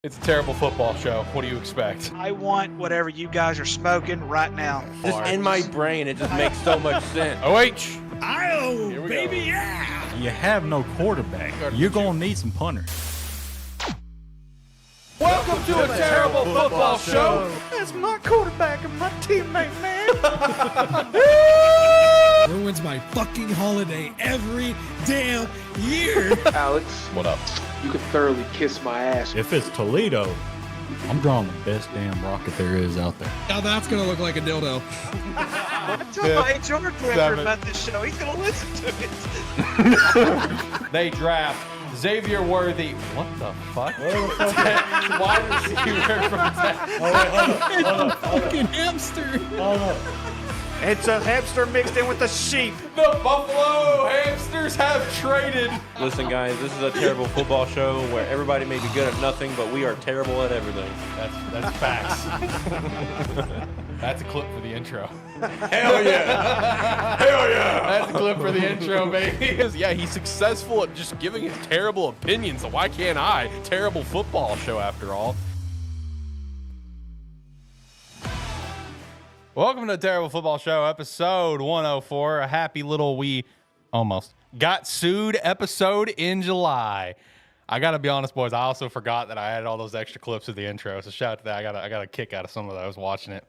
It's a terrible football show. What do you expect? I want whatever you guys are smoking right now. Just in my brain, it just makes so much sense. OH! Oh, baby, yeah! You have no quarterback. You're going to need some punters. Welcome to a terrible football show. That's my quarterback and my teammate, man. Ruins my fucking holiday every damn year. Alex, What up? you can thoroughly kiss my ass. If it's Toledo, I'm drawing the best damn rocket there is out there. Now that's gonna look like a dildo. I told my HR director about this show. He's going to listen to it. They draft Xavier Worthy. What the fuck? Wide receiver from Texas. Fucking hamster. It's a hamster mixed in with a sheep. The Buffalo Hamsters have traded. Listen, guys, this is a terrible football show where everybody may be good at nothing, but we are terrible at everything. That's facts. That's a clip for the intro. Hell yeah! Hell yeah! That's a clip for the intro, baby. Yeah, he's successful at just giving his terrible opinions, so why can't I? Terrible football show, after all. Welcome to the Terrible Football Show, episode 104. A happy little we almost got sued episode in July. I gotta be honest, boys. I also forgot that I added all those extra clips of the intro. So shout out to that. I got a kick out of some of those watching it.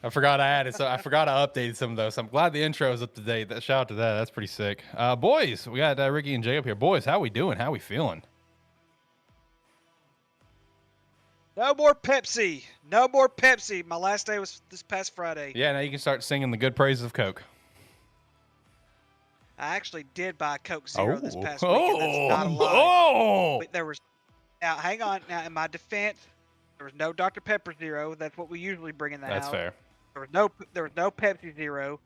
I forgot I added, so I forgot I updated some of those. So I'm glad the intro is up to date. Shout out to that. That's pretty sick. Boys, we got Ricky and Jay up here. Boys, how we doing? How we feeling? No more Pepsi. No more Pepsi. My last day was this past Friday. Yeah, now you can start singing the good praises of Coke. I actually did buy Coke Zero this past weekend. That's not a lie. Oh! But there was, now hang on. Now in my defense, there was no Dr. Pepper Zero. That's what we usually bring in the house. That's fair. There was no Pepsi Zero.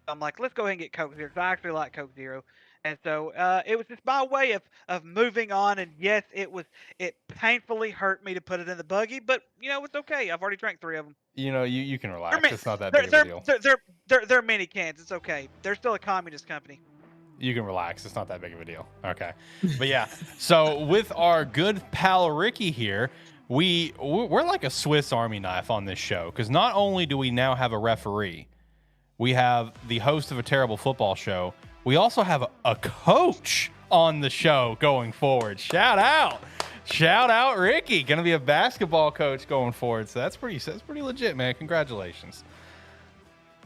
So I'm like, let's go ahead and get Coke Zero. 'Cause I actually like Coke Zero. And so it was just my way of moving on. And yes, it painfully hurt me to put it in the buggy, but you know, it's okay. I've already drank 3 of them. You know, you can relax. They're It's not that big of a deal. They're mini cans. It's okay. They're still a communist company. You can relax. It's not that big of a deal. Okay. But yeah, so with our good pal Ricky here, we're like a Swiss Army knife on this show, because not only do we now have a referee, we have the host of a terrible football show, we also have a coach on the show going forward. Shout out Ricky, gonna be a basketball coach going forward. So that's pretty legit, man. Congratulations.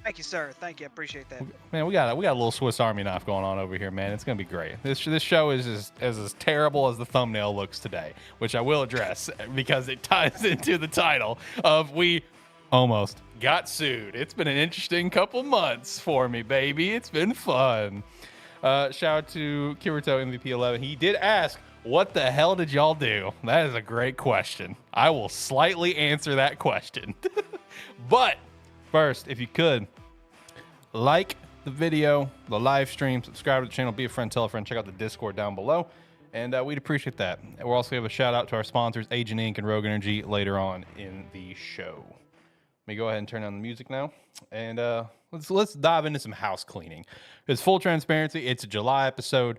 Thank you, sir. Thank you. I appreciate that. Man, we got a little Swiss Army knife going on over here, man. It's gonna be great. This show is as terrible as the thumbnail looks today, which I will address because it ties into the title of We Almost Got Sued. It's been an interesting couple months for me, baby. It's been fun. Shout out to Kirito MVP 11. He did ask, what the hell did y'all do? That is a great question. I will slightly answer that question. But first, if you could, like the video, the live stream, subscribe to the channel, be a friend, tell a friend, check out the Discord down below, and we'd appreciate that. We'll also give a shout out to our sponsors, Agent Inc. and Rogue Energy, later on in the show. Let me go ahead and turn on the music now, and let's dive into some house cleaning. It's full transparency. It's a July episode.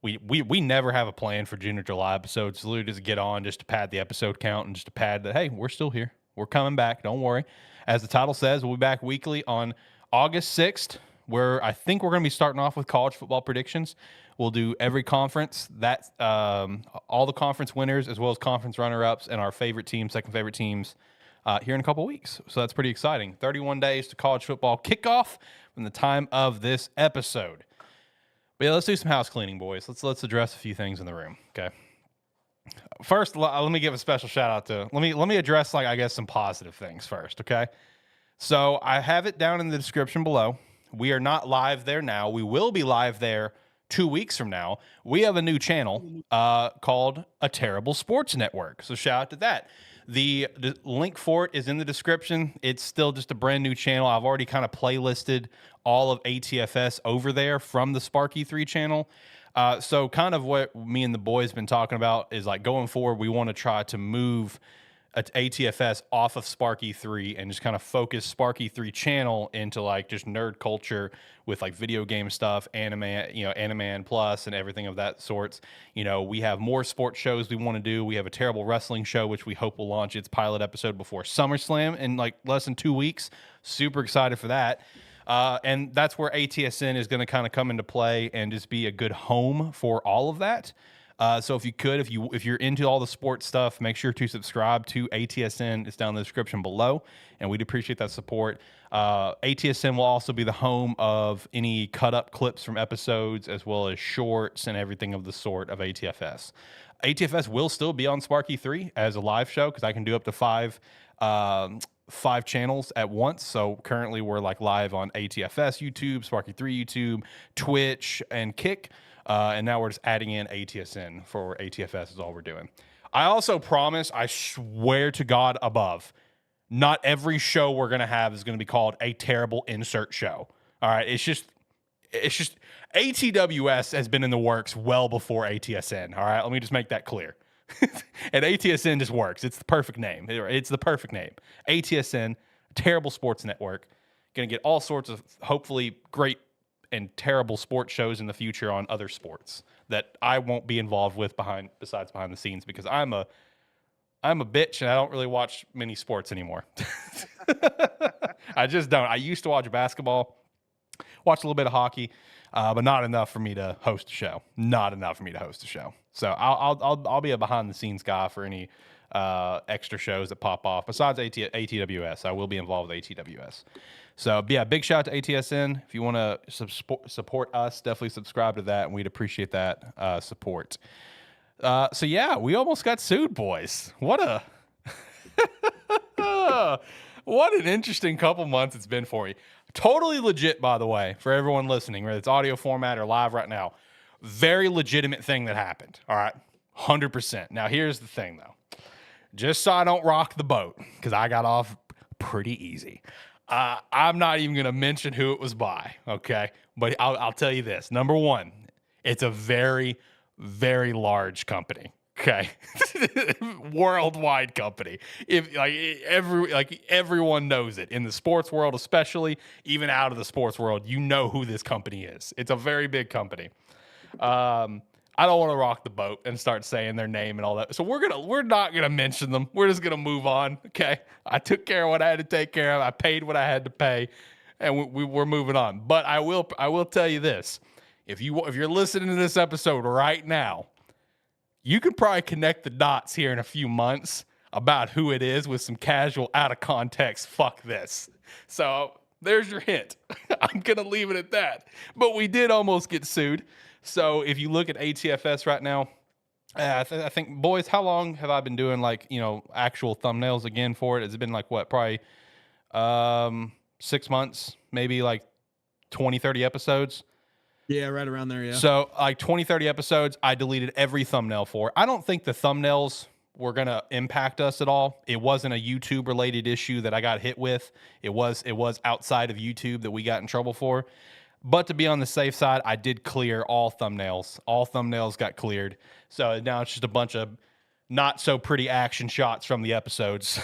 We never have a plan for June or July episodes. It's literally just get on just to pad the episode count and just to pad that, hey, we're still here. We're coming back. Don't worry. As the title says, we'll be back weekly on August 6th, where I think we're going to be starting off with college football predictions. We'll do every conference, all the conference winners, as well as conference runner-ups and our favorite teams, second favorite teams, here in a couple weeks. So that's pretty exciting. 31 days to college football kickoff from the time of this episode. But yeah, let's do some house cleaning, boys. Let's address a few things in the room, okay? First, let me give a special shout out to, let me address, like, I guess some positive things first, okay? So I have it down in the description below. We are not live there now. We will be live there 2 weeks from now. We have a new channel called A Terrible Sports Network. So shout out to that. The link for it is in the description. It's still just a brand new channel. I've already kind of playlisted all of ATFS over there from the Sparky 3 channel. So kind of what me and the boys been talking about is, like, going forward, we want to try to move ATFS off of Sparky 3 and just kind of focus Sparky 3 channel into like just nerd culture with like video game stuff, AniMan Plus and everything of that sorts. We have more sports shows we want to do. We have a terrible wrestling show, which we hope will launch its pilot episode before SummerSlam in like less than 2 weeks. Super excited for that. And that's where ATSN is going to kind of come into play and just be a good home for all of that. So if you're into all the sports stuff, make sure to subscribe to ATSN. It's down in the description below, and we'd appreciate that support. ATSN will also be the home of any cut-up clips from episodes, as well as shorts and everything of the sort of ATFS. ATFS will still be on Sparky 3 as a live show, because I can do up to five channels at once. So currently we're like live on ATFS YouTube, Sparky 3 YouTube, Twitch, and Kick. And now we're just adding in ATSN for ATFS is all we're doing. I also promise, I swear to God above, not every show we're going to have is going to be called a terrible insert show. All right. It's just ATWS has been in the works well before ATSN. All right. Let me just make that clear. And ATSN just works. It's the perfect name. It's the perfect name. ATSN, terrible sports network. Going to get all sorts of hopefully great and terrible sports shows in the future on other sports that I won't be involved with besides behind the scenes, because I'm a bitch and I don't really watch many sports anymore. I just don't. I used to watch basketball, watch a little bit of hockey, but not enough for me to host a show. Not enough for me to host a show. So I'll be a behind the scenes guy for any extra shows that pop off. Besides ATWS, I will be involved with ATWS. So, yeah, big shout out to ATSN. If you want to support us, definitely subscribe to that, and we'd appreciate that support. So, yeah, we almost got sued, boys. What an interesting couple months it's been for you. Totally legit, by the way, for everyone listening, whether it's audio format or live right now. Very legitimate thing that happened, all right? 100%. Now, here's the thing, though. Just so I don't rock the boat, because I got off pretty easy. I'm not even going to mention who it was by, okay? But I'll tell you this. Number one, it's a very, very large company, okay? Worldwide company. Everyone knows it. In the sports world especially, even out of the sports world, you know who this company is. It's a very big company. I don't want to rock the boat and start saying their name and all that. So we're not gonna mention them. We're just gonna move on. Okay. I took care of what I had to take care of. I paid what I had to pay, and we're moving on. But I will tell you this: if you're listening to this episode right now, you could probably connect the dots here in a few months about who it is with some casual, out of context. Fuck this. So there's your hint. I'm gonna leave it at that. But we did almost get sued. So if you look at ATFS right now, I think, boys, how long have I been doing actual thumbnails again for it? It's been like what, probably 6 months, maybe like 20, 30 episodes. Yeah, right around there, yeah. So like 20, 30 episodes, I deleted every thumbnail for. I don't think the thumbnails were going to impact us at all. It wasn't a YouTube related issue that I got hit with. It was outside of YouTube that we got in trouble for. But to be on the safe side, I did clear all thumbnails. All thumbnails got cleared. So now it's just a bunch of not so pretty action shots from the episodes.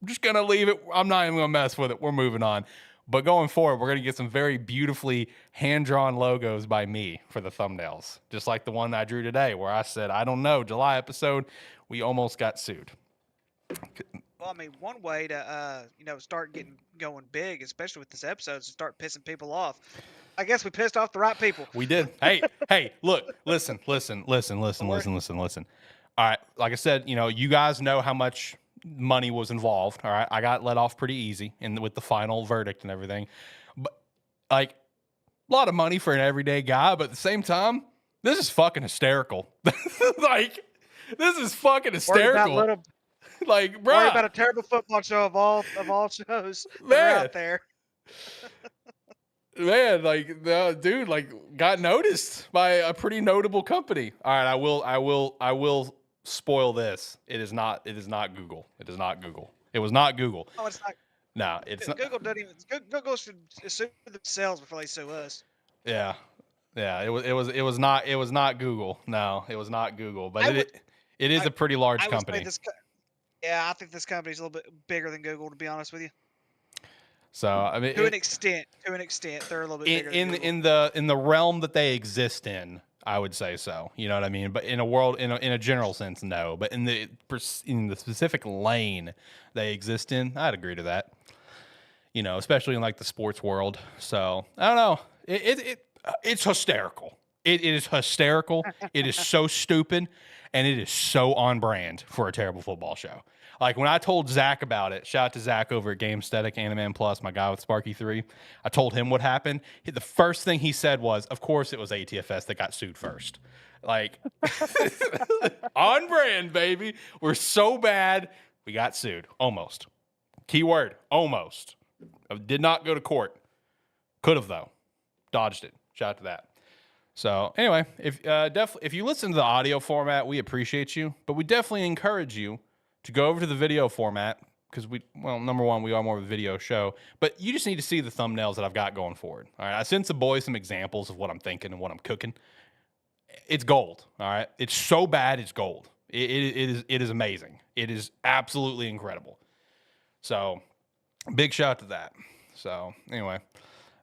I'm just going to leave it. I'm not even going to mess with it. We're moving on. But going forward, we're going to get some very beautifully hand-drawn logos by me for the thumbnails. Just like the one I drew today where I said, I don't know, July episode, we almost got sued. Well, I mean, one way to start getting going big, especially with this episode, is to start pissing people off. I guess we pissed off the right people. We did. Hey, look, listen. All right, like I said, you guys know how much money was involved. All right, I got let off pretty easy with the final verdict and everything. But like, a lot of money for an everyday guy, but at the same time, this is fucking hysterical. Like, this is fucking hysterical. Like, bro, worry about a terrible football show of all shows that are out there. Man, like, dude, like, got noticed by a pretty notable company. All right, I will spoil this. It is not Google. It is not Google. It was not Google. Oh, it's not. No, it's not. Google doesn't even. Google should sue themselves before they sue us. Yeah. It was not Google. No, it was not Google. But it is a pretty large company. Yeah, I think this company's a little bit bigger than Google, to be honest with you. So I mean, To an extent, they're a little bit bigger than Google. in the realm that they exist in, I would say so. You know what I mean? But in a general sense, no. But in the specific lane they exist in, I'd agree to that. You know, especially in like the sports world. So I don't know. It's hysterical. It is hysterical. It is so stupid, and it is so on brand for a terrible football show. Like when I told Zach about it, shout out to Zach over at Gamesthetic, AniMan Plus, my guy with Sparky 3. I told him what happened. The first thing he said was, of course it was ATFS that got sued first. Like, on brand, baby. We're so bad, we got sued. Almost. Keyword, almost. Did not go to court. Could have, though. Dodged it. Shout out to that. So anyway, if you listen to the audio format, we appreciate you, but we definitely encourage you to go over to the video format because number one, we are more of a video show, but you just need to see the thumbnails that I've got going forward. All right, I sent the boys some examples of what I'm thinking and what I'm cooking. It's gold. All right, it's so bad, it's gold. It is amazing. It is absolutely incredible. So big shout out to that. So anyway.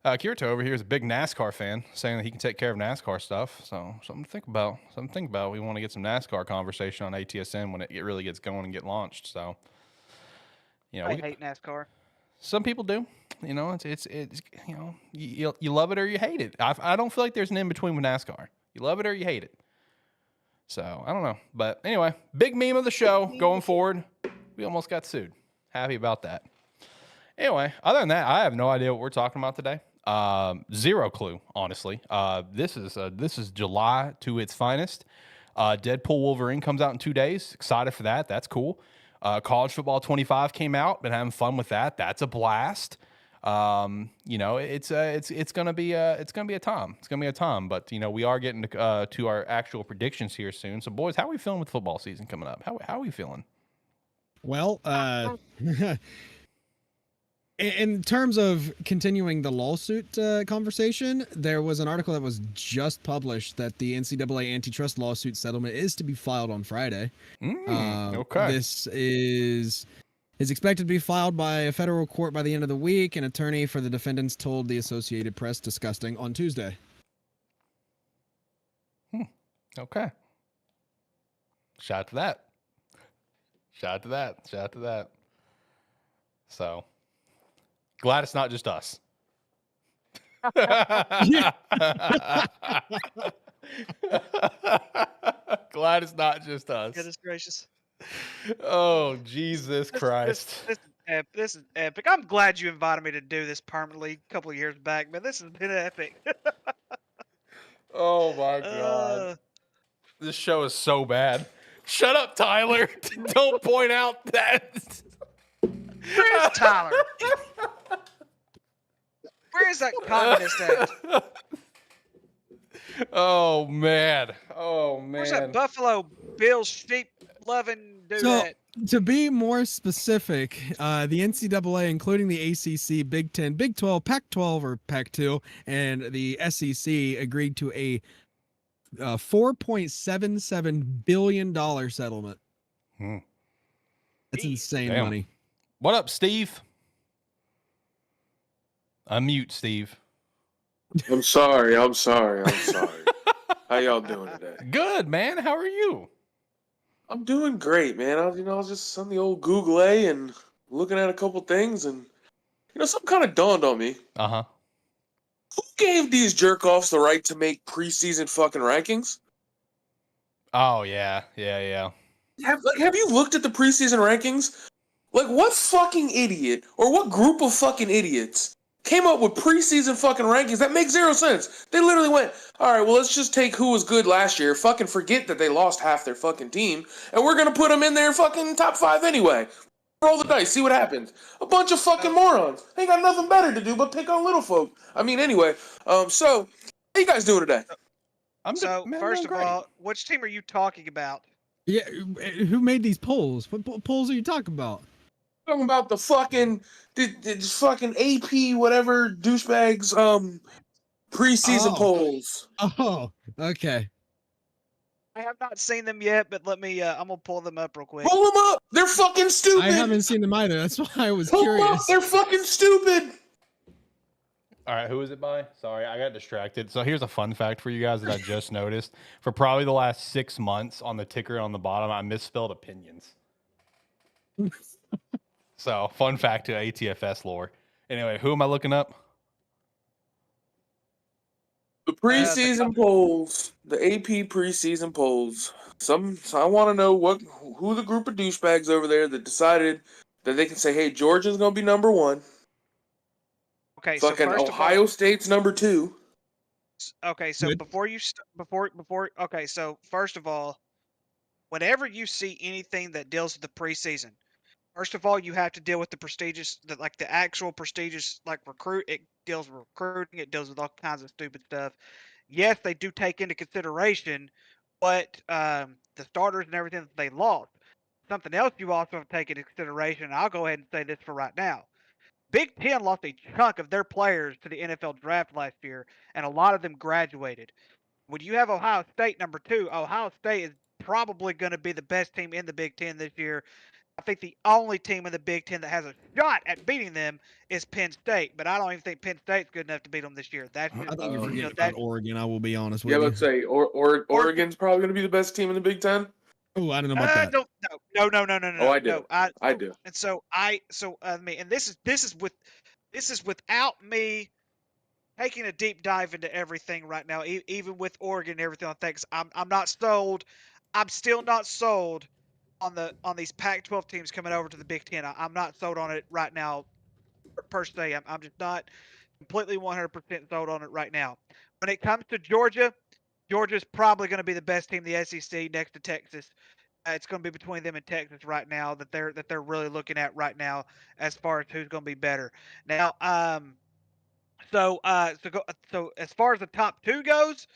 Kirito over here is a big NASCAR fan, saying that he can take care of NASCAR stuff. So something to think about. We want to get some NASCAR conversation on ATSN when it really gets going and get launched. So, you know, I hate NASCAR. Some people do. You know, it's you know, you love it or you hate it. I don't feel like there's an in between with NASCAR. You love it or you hate it. So I don't know, but anyway, big meme of the show going forward. We almost got sued. Happy about that. Anyway, other than that, I have no idea what we're talking about today. Zero clue, honestly. This is July to its finest. Deadpool Wolverine comes out in 2 days. Excited for that. That's cool. College Football 25 came out. Been having fun with that. That's a blast. You know, it's gonna be a time. It's gonna be a time. But you know, we are getting to our actual predictions here soon. So, boys, how are we feeling with football season coming up? How are we feeling? Well, in terms of continuing the lawsuit conversation, there was an article that was just published that the NCAA antitrust lawsuit settlement is to be filed on Friday. Okay. This is expected to be filed by a federal court by the end of the week. An attorney for the defendants told the Associated Press disgusting on Tuesday. Okay. Shout out to that. Shout out to that. Shout out to that. So, glad it's not just us. Glad it's not just us. Goodness gracious. Oh, Jesus Christ. This is epic. I'm glad you invited me to do this permanently a couple of years back, man. This has been epic. Oh, my God. This show is so bad. Shut up, Tyler. Don't point out that. Where's Tyler? Where is that communist at? Oh, man. Oh, man. Where's that Buffalo Bills sheep loving dude So, at? to be more specific, the NCAA, including the ACC, Big 10, Big 12, Pac-12 or Pac-2, and the SEC agreed to a $4.77 billion settlement. That's insane money. What up, Steve? Unmute, Steve. I'm sorry. How y'all doing today? Good, man. How are you? I'm doing great, man. I was just on the old Google and looking at a couple things, and something kind of dawned on me. Uh-huh. Who gave these jerk-offs the right to make preseason fucking rankings? Oh, yeah. Yeah. Have you looked at the preseason rankings? Like, what fucking idiot or what group of fucking idiots came up with preseason fucking rankings that make zero sense? They literally went, all right, well, let's just take who was good last year, fucking forget that they lost half their fucking team, and we're going to put them in their fucking top 5 anyway. Roll the dice, see what happens. A bunch of fucking morons. They got nothing better to do but pick on little folk. I mean, anyway, so, how you guys doing today? First of all, which team are you talking about? Yeah, who made these polls? What polls are you talking about? Talking about the fucking AP whatever douchebags preseason polls. Oh, okay. I have not seen them yet, but let me. I'm gonna pull them up real quick. Pull them up. They're fucking stupid. I haven't seen them either. That's why I was Pull them up. curious. They're fucking stupid. All right, who is it by? Sorry, I got distracted. So here's a fun fact for you guys that I just noticed. For probably the last 6 months, on the ticker on the bottom, I misspelled opinions. So fun fact to ATFS lore. Anyway, who am I looking up? The preseason polls, the AP preseason polls. I want to know who the group of douchebags over there that decided that they can say, "Hey, Georgia's gonna be number 1." Okay, so Fucking first Ohio State's number 2. okay, so Good. okay, so first of all, whenever you see anything that deals with the preseason, first of all, you have to deal with the actual prestigious recruit. It deals with recruiting. It deals with all kinds of stupid stuff. Yes, they do take into consideration what the starters and everything that they lost. Something else you also have to take into consideration, and I'll go ahead and say this for right now. Big Ten lost a chunk of their players to the NFL draft last year, and a lot of them graduated. When you have Ohio State number 2, Ohio State is probably going to be the best team in the Big Ten this year. I think the only team in the Big Ten that has a shot at beating them is Penn State, but I don't even think Penn State's good enough to beat them this year. That's I just, think you're forgetting that. about Oregon. I will be honest with Yeah, you. let's say Oregon's probably gonna be the best team in the Big Ten. Oh, I don't know about that. No. Oh, I do. No, I do. And so and this is without me taking a deep dive into everything right now, even with Oregon and everything like that. 'Cause I'm not sold. I'm still not sold on these Pac-12 teams coming over to the Big Ten. I'm not sold on it right now, per se. I'm just not completely 100% sold on it right now. When it comes to Georgia, Georgia's probably going to be the best team in the SEC next to Texas. It's going to be between them and Texas right now that they're really looking at right now as far as who's going to be better. Now, so as far as the top 2 goes,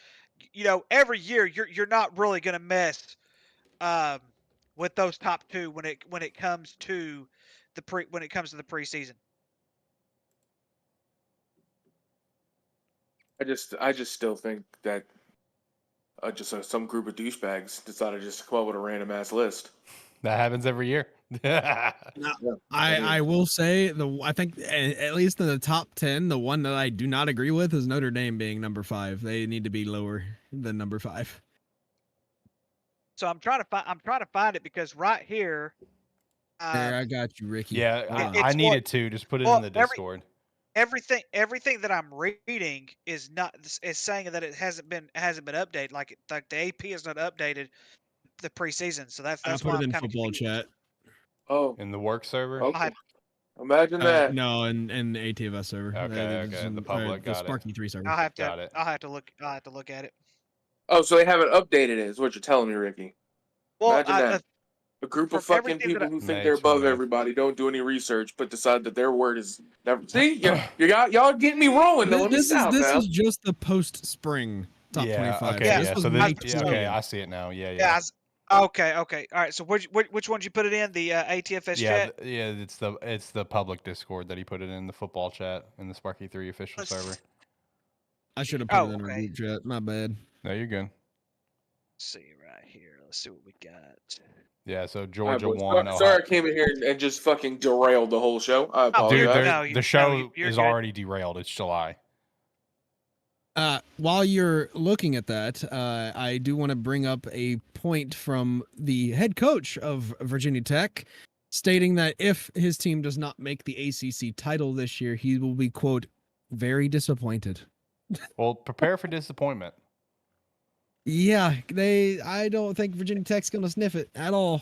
every year you're not really going to mess um, with those top 2 when it comes to the preseason. I just still think that some group of douchebags decided just to come up with a random ass list. That happens every year. I will say I think at least in the top 10, the one that I do not agree with is Notre Dame being number 5. They need to be lower than number 5. So I'm trying to find it because right here. There, I got you, Ricky. Yeah, Hold on. I needed to just put it in the Discord. Everything that I'm reading is saying that it hasn't been updated. Like the AP has not updated the preseason, so that's I why put it I'm in kind of football confused. chat. Oh, In the work server? okay. Imagine that. No, in the ATFS server. Okay, the public, the got it. Sparky 3 server. I'll have Got it. to look at it. Oh, so they haven't updated it, is what you're telling me, Ricky. Well, Imagine that. A group of from fucking everything that people who think May they're above 20th. everybody, don't do any research, but decide that their word is never. See, y'all getting me rolling. Now let me stop This now. is just the post spring top 25. Okay, Yeah, This yeah. was So May this, okay, 20th. I see it now. Yeah. Yeah. Okay. All right. So which ones you put it in the ATFS chat? Yeah, it's the public Discord that he put it in the football chat in the Sparky 3 official Let's- server. I should have put it in our okay. group chat. My bad. No, you're good. Let's see right here. Let's see what we got. Yeah, so All right, Georgia boys. won. Sorry, I came in here and just fucking derailed the whole show. I Dude, apologize. the show you're is good. already derailed. It's July. While you're looking at that, I do want to bring up a point from the head coach of Virginia Tech, stating that if his team does not make the ACC title this year, he will be, quote, very disappointed. Well, prepare for disappointment. Yeah, I don't think Virginia Tech's going to sniff it at all.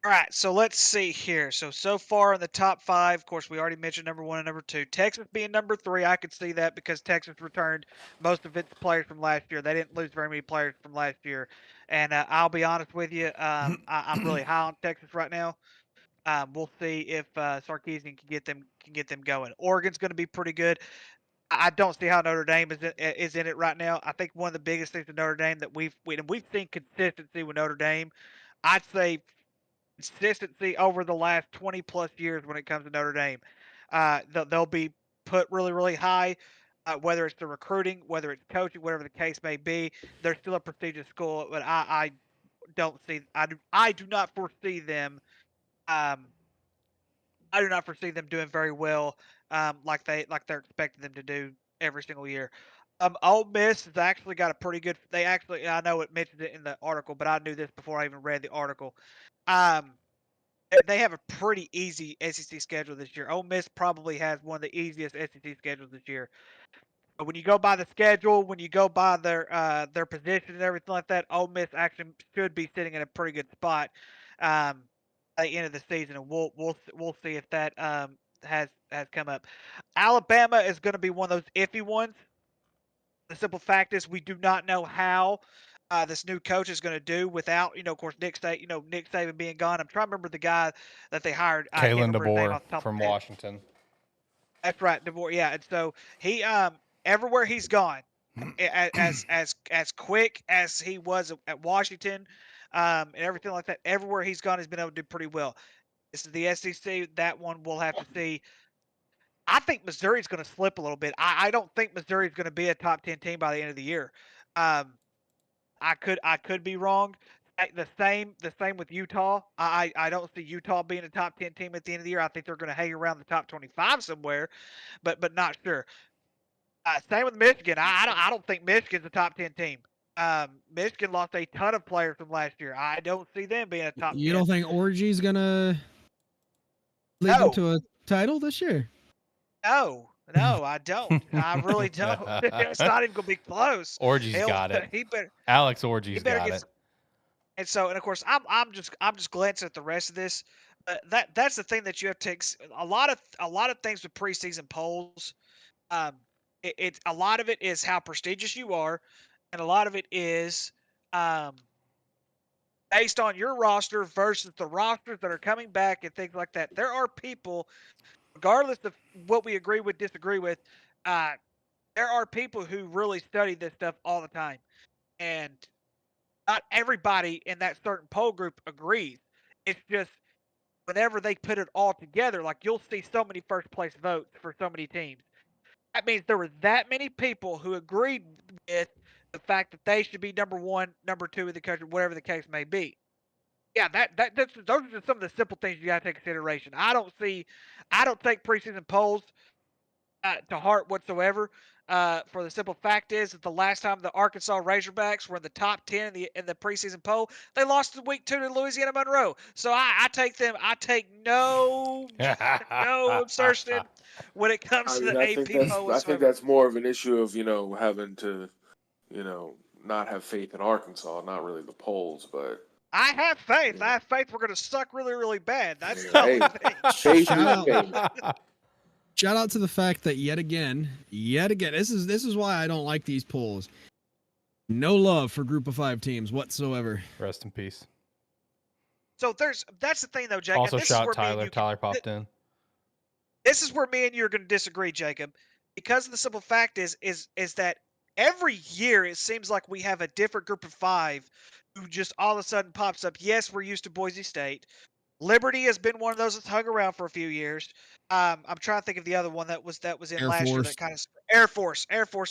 All right, so let's see here. So far in the top 5, of course, we already mentioned number 1 and number 2. Texas being number 3, I could see that because Texas returned most of its players from last year. They didn't lose very many players from last year, and I'll be honest with you, I'm really high on Texas right now. We'll see if Sarkisian can get them going. Oregon's going to be pretty good. I don't see how Notre Dame is in it right now. I think one of the biggest things with Notre Dame that we've seen consistency with Notre Dame. I'd say consistency over the last 20 plus years when it comes to Notre Dame. They'll be put really, really high. whether it's the recruiting, whether it's coaching, whatever the case may be. They're still a prestigious school, but I don't see I do not foresee them I do not foresee them doing very well like they're expecting them to do every single year. Ole Miss has actually got a pretty good. They actually, I know it mentioned it in the article, but I knew this before I even read the article. Um, they have a pretty easy SEC schedule this year. Ole Miss probably has one of the easiest SEC schedules this year. But when you go by the schedule, when you go by their position and everything like that, Ole Miss actually should be sitting in a pretty good spot at the end of the season, and we'll see if that has come up. Alabama is going to be one of those iffy ones. The simple fact is we do not know how this new coach is going to do without, of course, Nick Saban being gone. I'm trying to remember the guy that they hired. I can't Kalen remember his name DeBoer off the top of from my head. Washington. That's right, DeBoer. Yeah, and so he everywhere he's gone, as quick as he was at Washington, and everything like that. Everywhere he's gone, he's been able to do pretty well. This is the SEC. That one we'll have to see. I think Missouri's going to slip a little bit. I don't think Missouri's going to be a top 10 team by the end of the year. Um, I could be wrong. The same with Utah. I don't see Utah being a top 10 team at the end of the year. I think they're going to hang around the top 25 somewhere, but not sure. Same with Michigan. I don't think Michigan's a top 10 team. Michigan lost a ton of players from last year. I don't see them being a top 10. You don't think Orgy's gonna lead them No. to a title this year? No, I don't. I really don't. It's not even gonna be close. Orgy's got it. He better. Alex Orgy's He better got get. it. And of course, I'm just glancing at the rest of this. That's the thing that you have to take. A lot of things with preseason polls. It's a lot of it is how prestigious you are, and a lot of it is based on your roster versus the rosters that are coming back and things like that. There are people, regardless of what we agree with, disagree with, there are people who really study this stuff all the time, and not everybody in that certain poll group agrees. It's just whenever they put it all together, like you'll see so many first place votes for so many teams. That means there were that many people who agreed with the fact that they should be number one, number two in the country, whatever the case may be. Yeah, those are just some of the simple things you got to take consideration. I don't take preseason polls to heart whatsoever. For the simple fact is that the last time the Arkansas Razorbacks were in the top 10 in the preseason poll, they lost in week 2 to Louisiana Monroe. So I take no assertion when it comes to the AP poll. I think that's more of an issue of having to not have faith in Arkansas, not really the polls, but. I have faith. I have faith we're going to suck really, really bad. That's Hey, faith Shout is out. faith. Shout out to the fact that yet again, this is why I don't like these polls. No love for Group of 5 teams whatsoever. Rest in peace. So that's the thing though, Jacob. Also, this shout is where Tyler. Tyler popped in. This is where me and you are going to disagree, Jacob, because of the simple fact is that every year it seems like we have a different Group of 5 who just all of a sudden pops up. Yes, we're used to Boise State. Liberty has been one of those that's hung around for a few years. I'm trying to think of the other one that was in Air last year. Force. That kind of Air Force.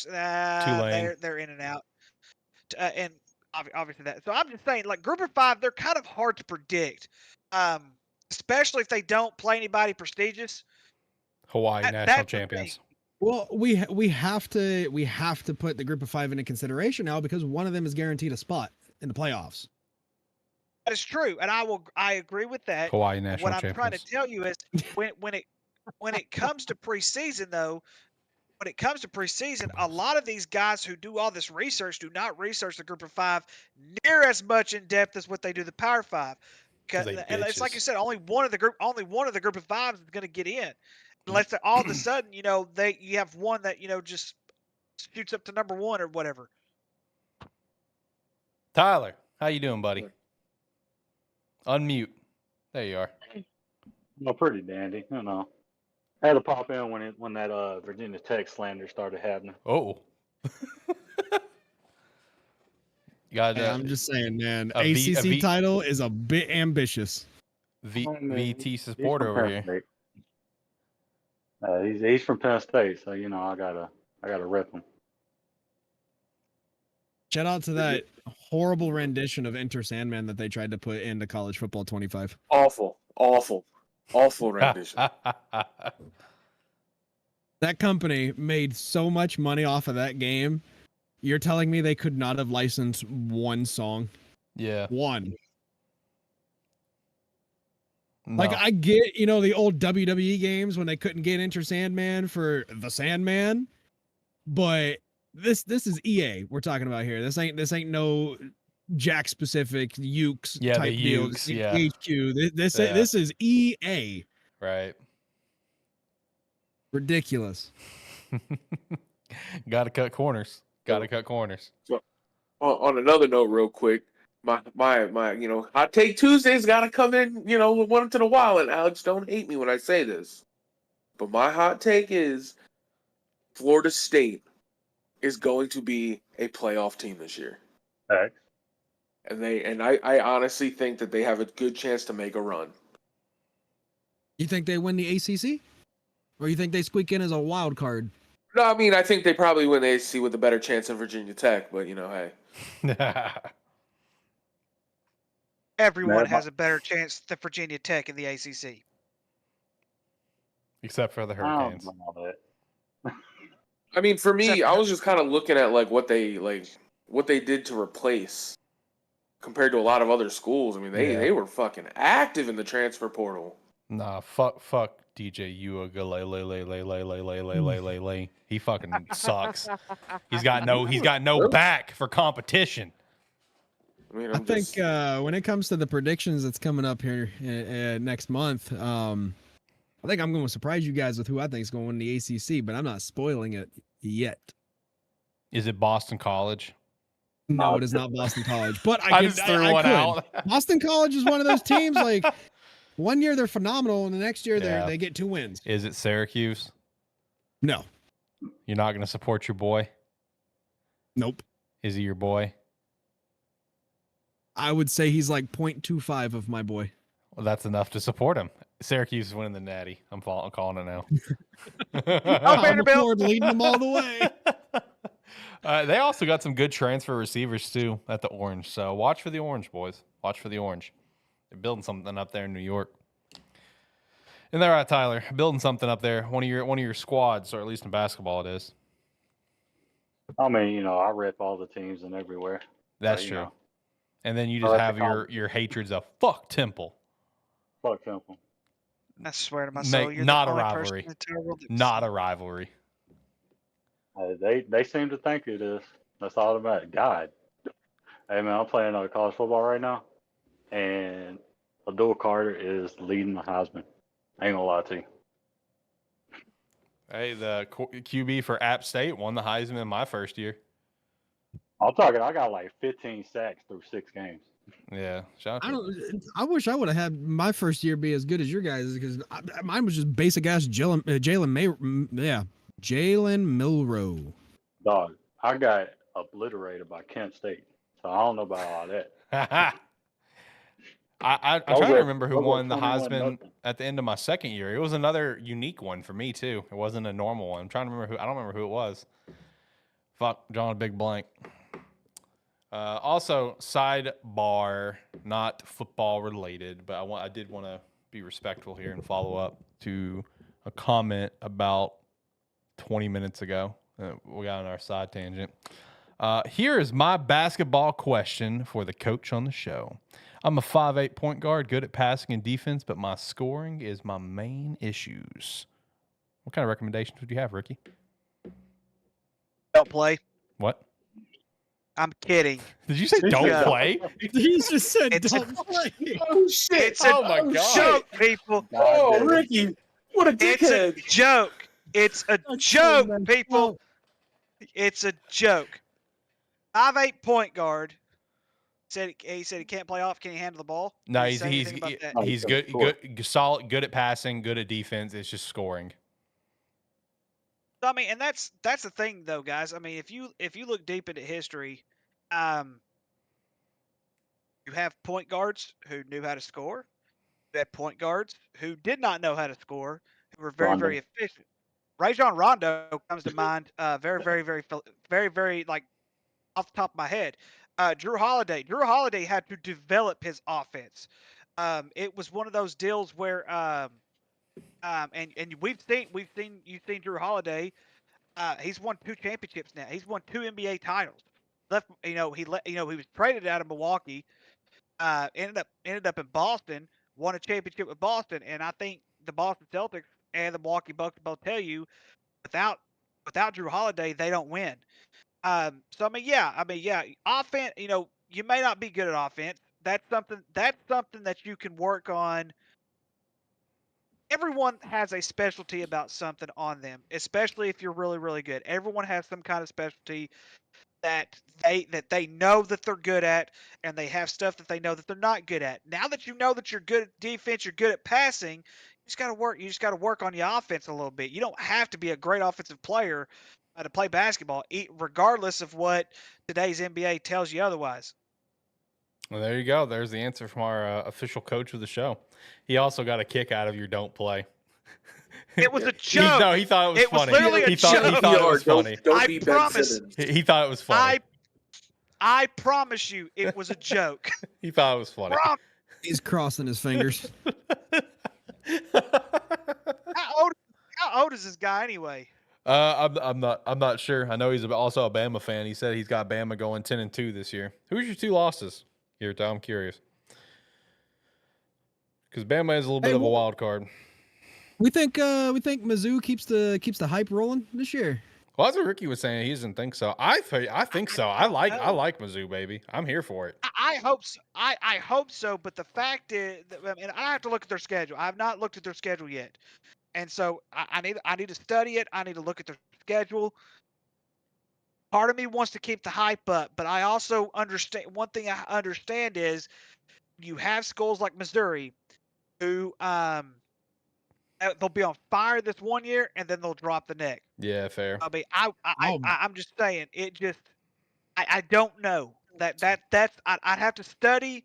Tulane. They're in and out, and obviously that. So I'm just saying, like Group of 5, they're kind of hard to predict, especially if they don't play anybody prestigious. Hawaii national that's the champions. thing. Well, we have to put the Group of 5 into consideration now because one of them is guaranteed a spot in the playoffs. That is true, and I agree with that. Hawaii national What I'm champions. trying to tell you is when it comes to preseason, though, a lot of these guys who do all this research do not research the Group of 5 near as much in depth as what they do the Power 5. And it's like you said, only one of the Group of 5s is going to get in, unless all of a sudden you have one that just shoots up to number 1 or whatever. Tyler, how you doing, buddy? Unmute. There you are. No, pretty dandy. I had to pop in when that Virginia Tech slander started happening. Oh. Got Hey, I'm just saying, man. a ACC title is a bit ambitious. VT supporter over here. He's from Penn State, so I I gotta rip them. Shout out to that horrible rendition of Enter Sandman that they tried to put into College Football 25. Awful rendition. That company made so much money off of that game. You're telling me they could not have licensed one song? Yeah. One. No. Like, I get, the old WWE games when they couldn't get Enter Sandman for the Sandman, but this is EA we're talking about here. This ain't no Jack specific Ukes Yeah, type the deal. Ukes, This ain't yeah. HQ. This Yeah. this is EA. Right. Ridiculous. Got to cut corners. Got to cut corners. On another note, real quick, my Hot Take Tuesday's got to come in, with one to the wild. And Alex, don't hate me when I say this, but my hot take is Florida State is going to be a playoff team this year. Facts. And I honestly think that they have a good chance to make a run. You think they win the ACC? Or you think they squeak in as a wild card? No, I mean, I think they probably win the ACC with a better chance than Virginia Tech, but, hey. Everyone Man, has a better chance than Virginia Tech in the ACC. Except for the I don't Hurricanes. know that. I mean, for me, I was just kind of looking at what they did to replace compared to a lot of other schools. I mean, they were fucking active in the transfer portal. Nah, fuck DJ Uiagalelei. He fucking sucks. He's got no back for competition. I mean, I think when it comes to the predictions that's coming up here next month, I think I'm going to surprise you guys with who I think is going to win the ACC, but I'm not spoiling it yet. Is it Boston College? No, it is not Boston College. But I just threw one out. Boston College is one of those teams. Like, one year they're phenomenal, and the next year Yeah. they get 2 wins. Is it Syracuse? No, You're not going to support your boy? nope. Is he your boy? I would say he's like 0.25 of my boy. Well, that's enough to support him. Syracuse is winning the Natty. I'm calling it now. Oh, Vanderbilt. Ford leading them all the way. They also got some good transfer receivers too at the Orange. So watch for the Orange, boys. Watch for the Orange. They're building something up there in New York. And they're right, Tyler. Building something up there. One of your squads, or at least in basketball, it is. I mean, I rip all the teams and everywhere. That's So, true. And then you I just like have the comp. your hatreds of fuck Temple. Fuck Temple. I swear to my Make- soul, you're not the a only person rivalry. in the entire world that- Not a rivalry. They seem to think it is. That's all about it. God. Hey, man, I'm playing college football right now, and Abdul Carter is leading the Heisman. I ain't gonna lie to you. Hey, the QB for App State won the Heisman in my first year. I'm talking. I got like 15 sacks through 6 games. Yeah, shout out to I wish I would have had my first year be as good as your guys, because mine was just basic ass Jalen Milrow. Dog, I got obliterated by Kent State, so I don't know about all that. I'm was trying to at- remember who I was won at the 21 Heisman nothing. at the end of my second year. It was another unique one for me too. It wasn't a normal one. I'm trying to remember who. I don't remember who it was. Fuck, drawing a big blank. Also, sidebar, not football related, but I did want to be respectful here and follow up to a comment about 20 minutes ago. We got on our side tangent. Here is my basketball question for the coach on the show. I'm a 5'8" point guard, good at passing and defense, but my scoring is my main issues. What kind of recommendations would you have, Ricky? Don't play. What? I'm kidding. Did you say don't Yeah. play? He just said It's- don't play. Oh, shit. It's a Oh my God. joke, people. Oh, God, Ricky. What a It's a dickhead. joke. It's a joke, people. It's a joke. 5'8" point guard. He said he can't play off. Can he handle the ball? No, Did he he's say he's anything about that? Oh, he's so good, sure. solid, good at passing, good at defense. It's just scoring. I mean, and that's the thing, though, guys. I mean, if you look deep into history, you have point guards who knew how to score. You had point guards who did not know how to score, who were very, Rondo. very efficient. Rajon Rondo comes to mind. Very like off the top of my head. Drew Holiday. Drew Holiday had to develop his offense. It was one of those deals where and you've seen Drew Holiday. He's won 2 championships now. He's won 2 NBA titles. He was traded out of Milwaukee. Ended up in Boston. Won a championship with Boston, and I think the Boston Celtics and the Milwaukee Bucks both tell you without Drew Holiday they don't win. So yeah, offense. You may not be good at offense. That's something that you can work on. Everyone has a specialty about something on them, especially if you're really, really good. Everyone has some kind of specialty that they know that they're good at, and they have stuff that they know that they're not good at. Now that you know that you're good at defense, you're good at passing, you just got to work. You just got to work on your offense a little bit. You don't have to be a great offensive player to play basketball, regardless of what today's NBA tells you otherwise. Well, there you go. There's the answer from our official coach of the show. He also got a kick out of your don't play. It was a joke. No, he thought it was funny. It was literally a He thought it was funny. Don't be Ben promise. Simmons. He thought it was funny. I promise you, it was a joke. He thought it was funny. He's crossing his fingers. How old is this guy anyway? I'm not sure. I know he's also a Bama fan. He said he's got Bama going 10-2 this year. Who's your 2 losses here, Tom? I'm curious. Because Bama is a little bit of a wild card. We think Mizzou keeps the hype rolling this year. Well, that's what Ricky was saying. He doesn't think so. I think so. I like Mizzou, baby. I'm here for it. I hope so. I hope so. But the fact is, I have to look at their schedule. I have not looked at their schedule yet, and so I need to study it. I need to look at their schedule. Part of me wants to keep the hype up, but I also understand one thing. I understand is you have schools like Missouri, who they'll be on fire this one year and then they'll drop the next. Yeah, fair. I mean, I'm just saying it. Just I don't know that's I'd have to study.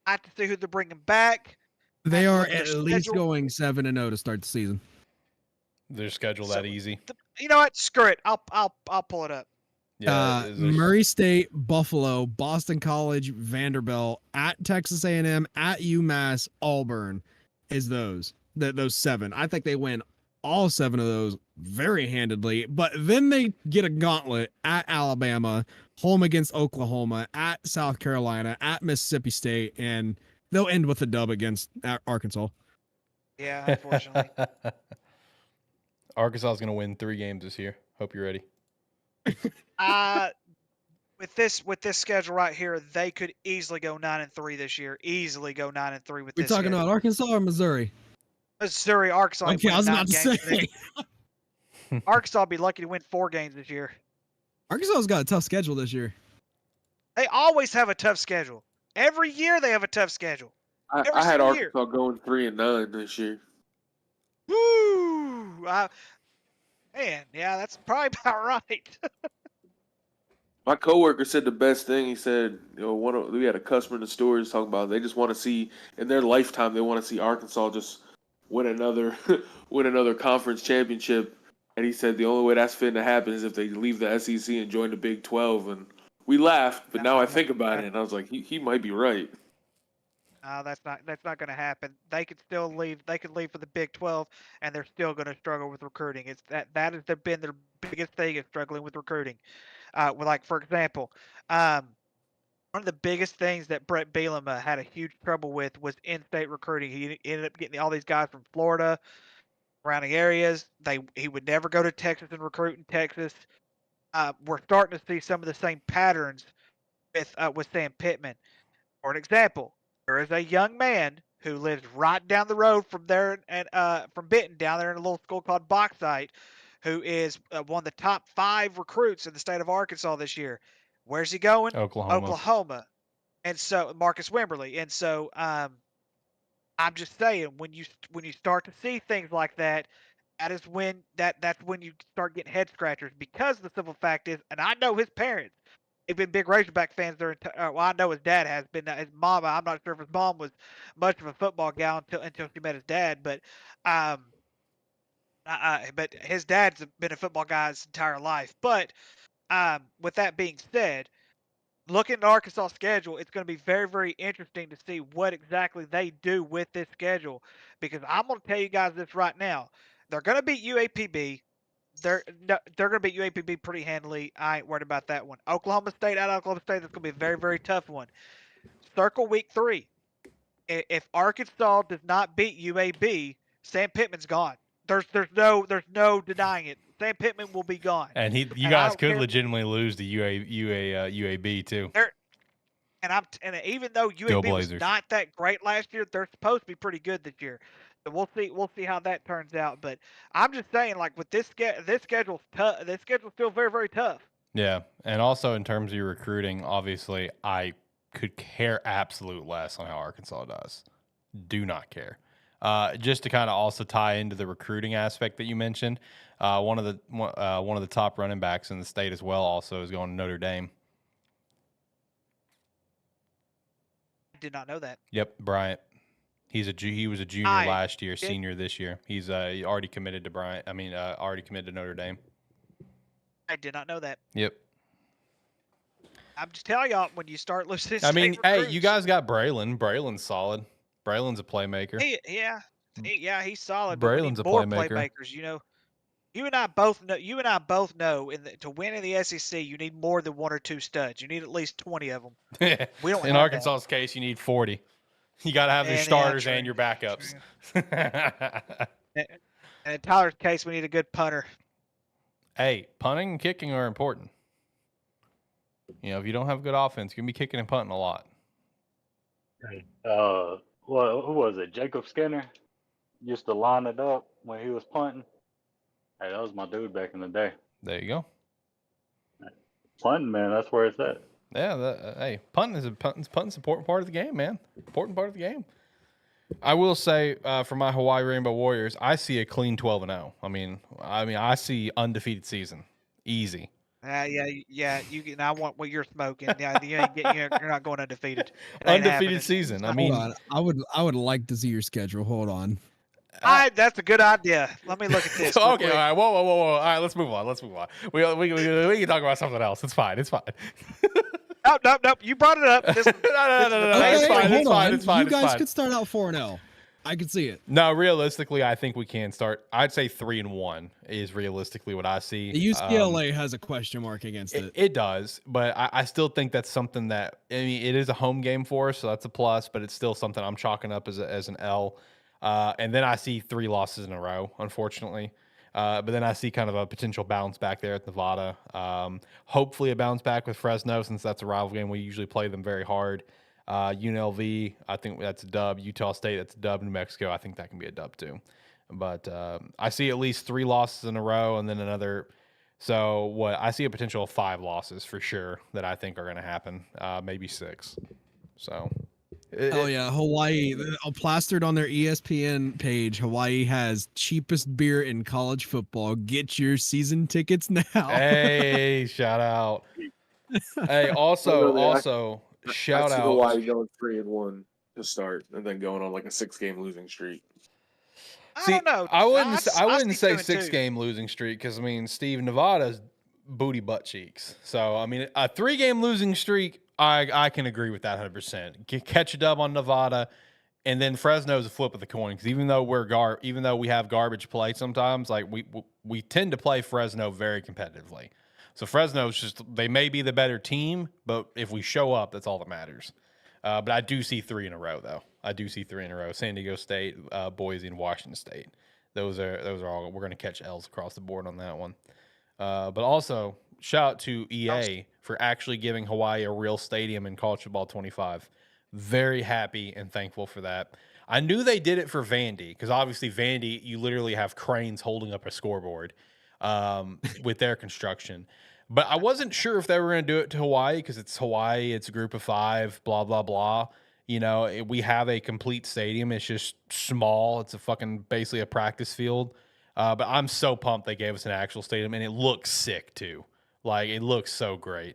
I have to see who they're bringing back. They are at least going 7-0 to start the season. Their schedule that easy. You know what? Screw it. I'll pull it up. Yeah, Murray State, Buffalo, Boston College, Vanderbilt, at Texas A&M, at UMass, Auburn is those 7. I think they win all 7 of those very handedly, but then they get a gauntlet at Alabama, home against Oklahoma, at South Carolina, at Mississippi State, and they'll end with a dub against Arkansas. Yeah, unfortunately. Arkansas is going to win 3 games this year. Hope you're ready. With this schedule right here, they could easily go 9-3 this year. Easily go 9-3 with We're this. Talking schedule. about Arkansas or Missouri? Missouri, Arkansas. Okay, I was about to say. Arkansas will be lucky to win 4 games this year. Arkansas's got a tough schedule this year. They always have a tough schedule. Every year they have a tough schedule. I had Arkansas going 3-9 this year. Woo! Man, yeah, that's probably about right. My coworker said the best thing. He said, we had a customer in the store who's talking about they just want to see in their lifetime they want to see Arkansas just win another conference championship. And he said the only way that's fitting to happen is if they leave the SEC and join the Big 12. And we laughed, but now I think about it, and I was like, he might be right. No, that's not going to happen. They could still leave. They could leave for the Big 12, and they're still going to struggle with recruiting. It's that has been their biggest thing is struggling with recruiting. Like for example, one of the biggest things that Brett Bielema had a huge trouble with was in-state recruiting. He ended up getting all these guys from Florida, surrounding areas. He would never go to Texas and recruit in Texas. We're starting to see some of the same patterns with Sam Pittman. For an example, there is a young man who lives right down the road from there and from Benton, down there in a little school called Bauxite, who is one of the top 5 recruits in the state of Arkansas this year. Where's he going? Oklahoma. And so Marcus Wimberly. And so I'm just saying, when you start to see things like that, that's when you start getting head scratchers, because the simple fact is, and I know his parents, they've been big Razorback fans. Well, I know his dad has been. His mom, I'm not sure if his mom was much of a football gal until she met his dad. But but his dad's been a football guy his entire life. But with that being said, looking at Arkansas' schedule, it's going to be very, very interesting to see what exactly they do with this schedule. Because I'm going to tell you guys this right now: they're going to beat UAPB. They're going to beat UAPB pretty handily. I ain't worried about that one. Oklahoma State out of Oklahoma State, that's going to be a very, very tough one. Circle week 3. If Arkansas does not beat UAB, Sam Pittman's gone. There's no denying it. Sam Pittman will be gone. And you I guys don't could care. legitimately lose to UAB too. And even though Go UAB was Blazers. not that great last year, they're supposed to be pretty good this year. So we'll see how that turns out. But I'm just saying, like with this schedule's tough. This schedule's still very, very tough. Yeah, and also in terms of your recruiting, obviously, I could care absolute less on how Arkansas does. Do not care. Just to kind of also tie into the recruiting aspect that you mentioned, one of the top running backs in the state as well also is going to Notre Dame. I did not know that. Yep, Bryant. He was a junior last year, senior this year. He's already committed to Bryant. Already committed to Notre Dame. I did not know that. Yep. I'm just telling y'all, when you start losing, I mean, state hey, recruits, you guys got Braylon. Braylon's solid. Braylon's a playmaker. he's solid. But we Braylon's need a more playmaker. playmakers. You and I both know. You and I both know. To win in the SEC, you need more than 1 or 2 studs. You need at least 20 of them. We don't In have Arkansas's case, you need 40. You got to have your starters and your backups. that. And in Tyler's case, we need a good punter. Hey, punting and kicking are important. If you don't have good offense, you're going to be kicking and punting a lot. Who was it? Jacob Skinner used to line it up when he was punting. Hey, that was my dude back in the day. There you go. Punting, man, that's where it's at. Yeah, hey, punting's an important part of the game, man. Important part of the game. I will say, for my Hawaii Rainbow Warriors, I see a clean 12-0. I see undefeated season, easy. I want what you're smoking. Yeah, you're not going undefeated. Undefeated season. Hold on. I would like to see your schedule. Hold on. That's a good idea. Let me look at this. Okay, real all quick. right, whoa. All right, let's move on. We can talk about something else. It's fine. Nope. You brought it up. No, it's fine. You guys could start out 4-0. I could see it. No, realistically, I think we can start. I'd say 3-1 is realistically what I see. The UCLA has a question mark against it. It does, but I still think that's something that, it is a home game for us, so that's a plus, but it's still something I'm chalking up as an L. And then I see 3 losses in a row, unfortunately. But then I see kind of a potential bounce back there at Nevada. Hopefully a bounce back with Fresno, since that's a rival game. We usually play them very hard. UNLV, I think that's a dub. Utah State, that's a dub. New Mexico, I think that can be a dub too. But I see at least 3 losses in a row and then another. So I see a potential of 5 losses for sure that I think are going to happen, maybe 6. So. Hawaii, plastered on their ESPN page, Hawaii has cheapest beer in college football. Get your season tickets now. Hey, shout out. Hey, also shout out. Hawaii going 3-1 to start, and then going on like a 6-game losing streak. See, I don't know. I wouldn't say 2-2. 6-game losing streak because Steve, Nevada's booty butt cheeks. So a 3-game losing streak, I can agree with that 100%. Catch a dub on Nevada, and then Fresno's a flip of the coin because even though we have garbage play sometimes, like we tend to play Fresno very competitively. So Fresno's they may be the better team, but if we show up, that's all that matters. But I do see 3 in a row though. I do see 3 in a row: San Diego State, Boise, and Washington State. Those are all. We're going to catch L's across the board on that one. But also, shout out to EA for actually giving Hawaii a real stadium in College Football 25. Very happy and thankful for that. I knew they did it for Vandy because obviously Vandy, you literally have cranes holding up a scoreboard with their construction. But I wasn't sure if they were going to do it to Hawaii because it's Hawaii, it's a group of 5, blah, blah, blah. We have a complete stadium. It's just small. It's basically a practice field. But I'm so pumped they gave us an actual stadium, and it looks sick too. Like, it looks so great.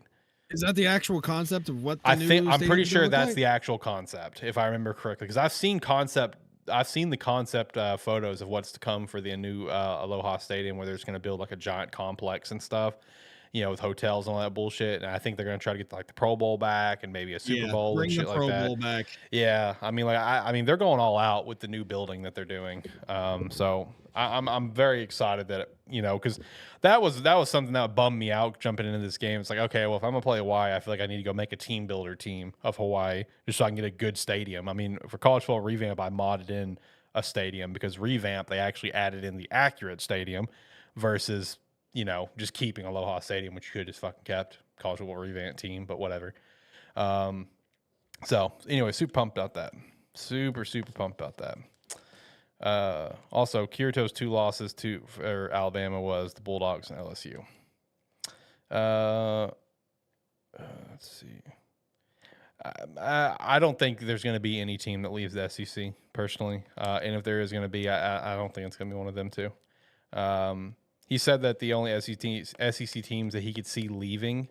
Is that the actual concept of what I'm pretty sure that's the actual concept, if I remember correctly, because I've seen concept I've seen the concept photos of what's to come for the new Aloha Stadium, where they're just going to build like a giant complex and stuff, with hotels and all that bullshit. And I think they're going to try to get like the Pro Bowl back and maybe a Super Bowl and bring the shit like Pro that. Bowl back. Yeah, I mean, I mean, they're going all out with the new building that they're doing. So I'm very excited that because that was something that bummed me out jumping into this game. It's like, okay, well, if I'm gonna play Hawaii, I feel like I need to go make a team builder team of Hawaii just so I can get a good stadium. I mean, for college football revamp, I modded in a stadium because revamp they actually added in the accurate stadium versus just keeping Aloha Stadium, which you could just fucking kept college football revamp team, but whatever. So anyway, super pumped about that. Super pumped about that. Also, Kirito's 2 losses for Alabama was the Bulldogs and LSU. Let's see. I don't think there's going to be any team that leaves the SEC personally, and if there is going to be, I don't think it's going to be one of them too. He said that the only SEC teams that he could see leaving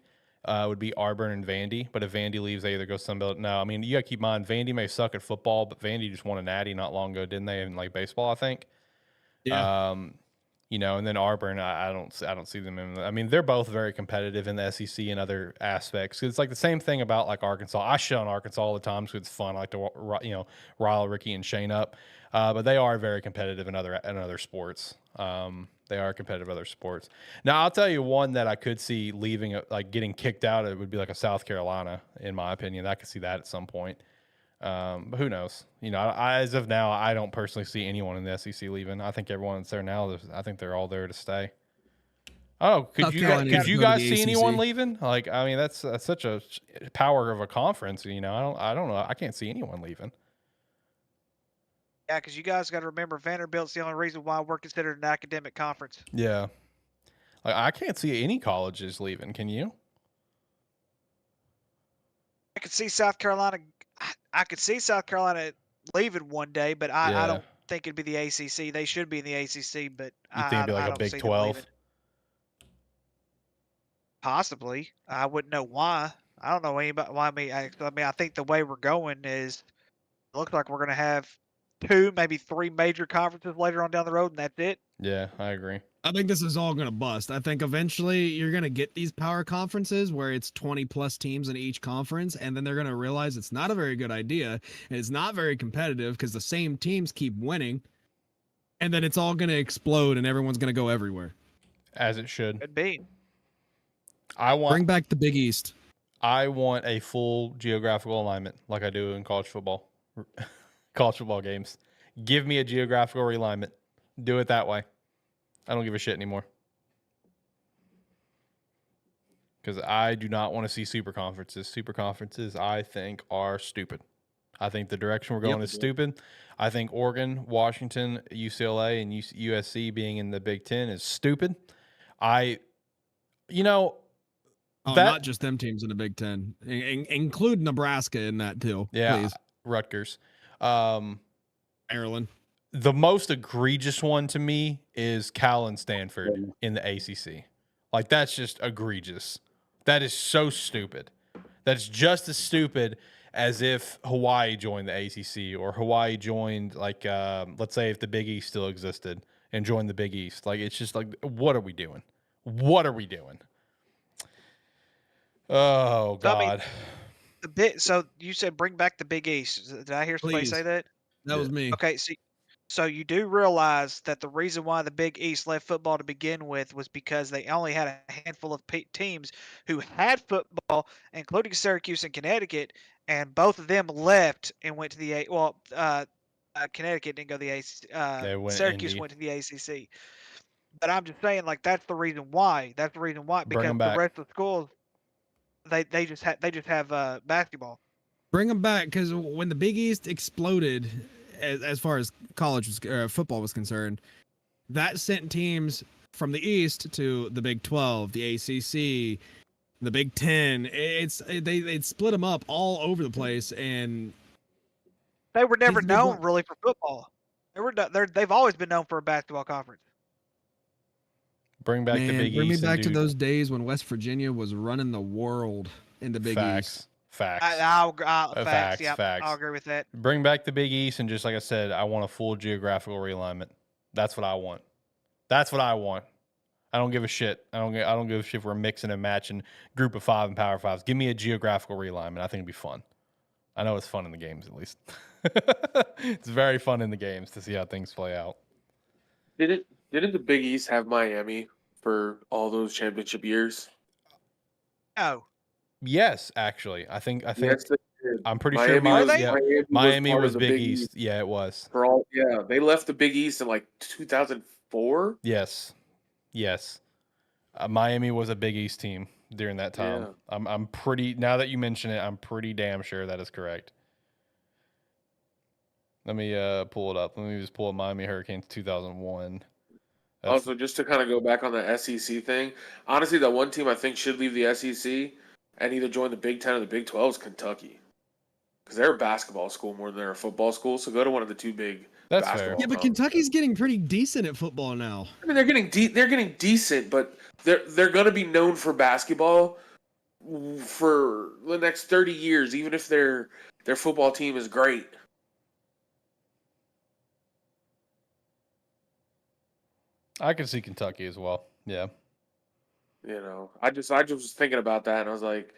would be Auburn and Vandy, but if Vandy leaves, they either go Sunbelt. No, I mean, you got to keep in mind, Vandy may suck at football, but Vandy just won a natty not long ago, didn't they? In like baseball, I think. Yeah. And then Auburn, I don't see them in. I mean, they're both very competitive in the SEC and other aspects. It's like the same thing about like Arkansas. I shit on Arkansas all the time because it's fun. I like to rile Ricky and Shane up, but they are very competitive in other sports. They are competitive in other sports. Now, I'll tell you one that I could see leaving, like getting kicked out. It would be like a South Carolina, in my opinion. I could see that at some point. But who knows? As of now, I don't personally see anyone in the SEC leaving. I think everyone that's there now, I think they're all there to stay. Oh, could you guys see anyone leaving? Like, I mean, that's such a power of a conference. I don't know. I can't see anyone leaving. Yeah, because you guys got to remember, Vanderbilt's the only reason why we're considered an academic conference. Yeah, like I can't see any colleges leaving. Can you? I could see South Carolina. I could see South Carolina leaving one day, but I don't think it'd be the ACC. They should be in the ACC, but you think it'd be like a Big 12? Possibly. I wouldn't know why. I don't know anybody. Why I think the way we're going is, it looks like we're going to have 2, maybe 3 major conferences later on down the road, and that's it. Yeah, I agree. I think this is all going to bust. I think eventually you're going to get these power conferences where it's 20 plus teams in each conference, and then they're going to realize it's not a very good idea, and it's not very competitive because the same teams keep winning, and then it's all going to explode, and everyone's going to go everywhere. As it should. Could be. Bring back the Big East. I want a full geographical alignment like I do in college football. College football games. Give me a geographical realignment. Do it that way. I don't give a shit anymore. Because I do not want to see super conferences. Super conferences, I think, are stupid. I think the direction we're going is stupid. I think Oregon, Washington, UCLA, and USC being in the Big Ten is stupid. Not just them teams in the Big Ten. Include Nebraska in that too. Yeah, please. Rutgers. Maryland. The most egregious one to me is Cal and Stanford in the ACC. Like, that's just egregious. That is so stupid. That's just as stupid as if Hawaii joined the ACC or Hawaii joined, like, let's say if the Big East still existed and joined the Big East. Like, it's just like, what are we doing? What are we doing? Oh, God. So you said bring back the Big East. Did I hear somebody say that? That was me. Okay, so you do realize that the reason why the Big East left football to begin with was because they only had a handful of teams who had football, including Syracuse and Connecticut, and both of them left and went to the Connecticut didn't go to the ACC. Syracuse went to the ACC. But I'm just saying, like, that's the reason why. That's the reason why, because the rest of the schools, they just have basketball. Bring them back, because when the Big East exploded, as far as college football was concerned, that sent teams from the East to the Big 12, the ACC, the Big 10. They'd split them up all over the place, and they were never known really for football. They've always been known for a basketball conference. Bring back the Big East. Bring me back to those days when West Virginia was running the world in the Big East. Facts. Facts. Yeah, facts. I'll agree with that. Bring back the Big East, and just like I said, I want a full geographical realignment. That's what I want. That's what I want. I don't give a shit. I don't give a shit if we're mixing and matching Group of 5 and Power 5s. Give me a geographical realignment. I think it'd be fun. I know it's fun in the games, at least. It's very fun in the games to see how things play out. Didn't the Big East have Miami for all those championship years? No. Yes, actually, I think Yes, they did. I'm pretty Miami sure was- yeah, Miami Miami part was of the Big East. Yeah, it was. For all, yeah, they left the Big East in like 2004. Yes. Miami was a Big East team during that time. Yeah. I'm pretty, now that you mention it, I'm pretty damn sure that is correct. Let me pull it up. Let me just pull up Miami Hurricanes 2001. Also, just to kind of go back on the SEC thing, honestly, that one team I think should leave the SEC and either join the Big 10 or the Big 12 is Kentucky. Because they're a basketball school more than they're a football school, so go to one of the two big That's fair. basketball Yeah, but conferences. Kentucky's getting pretty decent at football now. I mean, they're getting decent, but they're going to be known for basketball for the next 30 years, even if their football team is great. I could see Kentucky as well. Yeah. You know, I just was thinking about that, and I was like,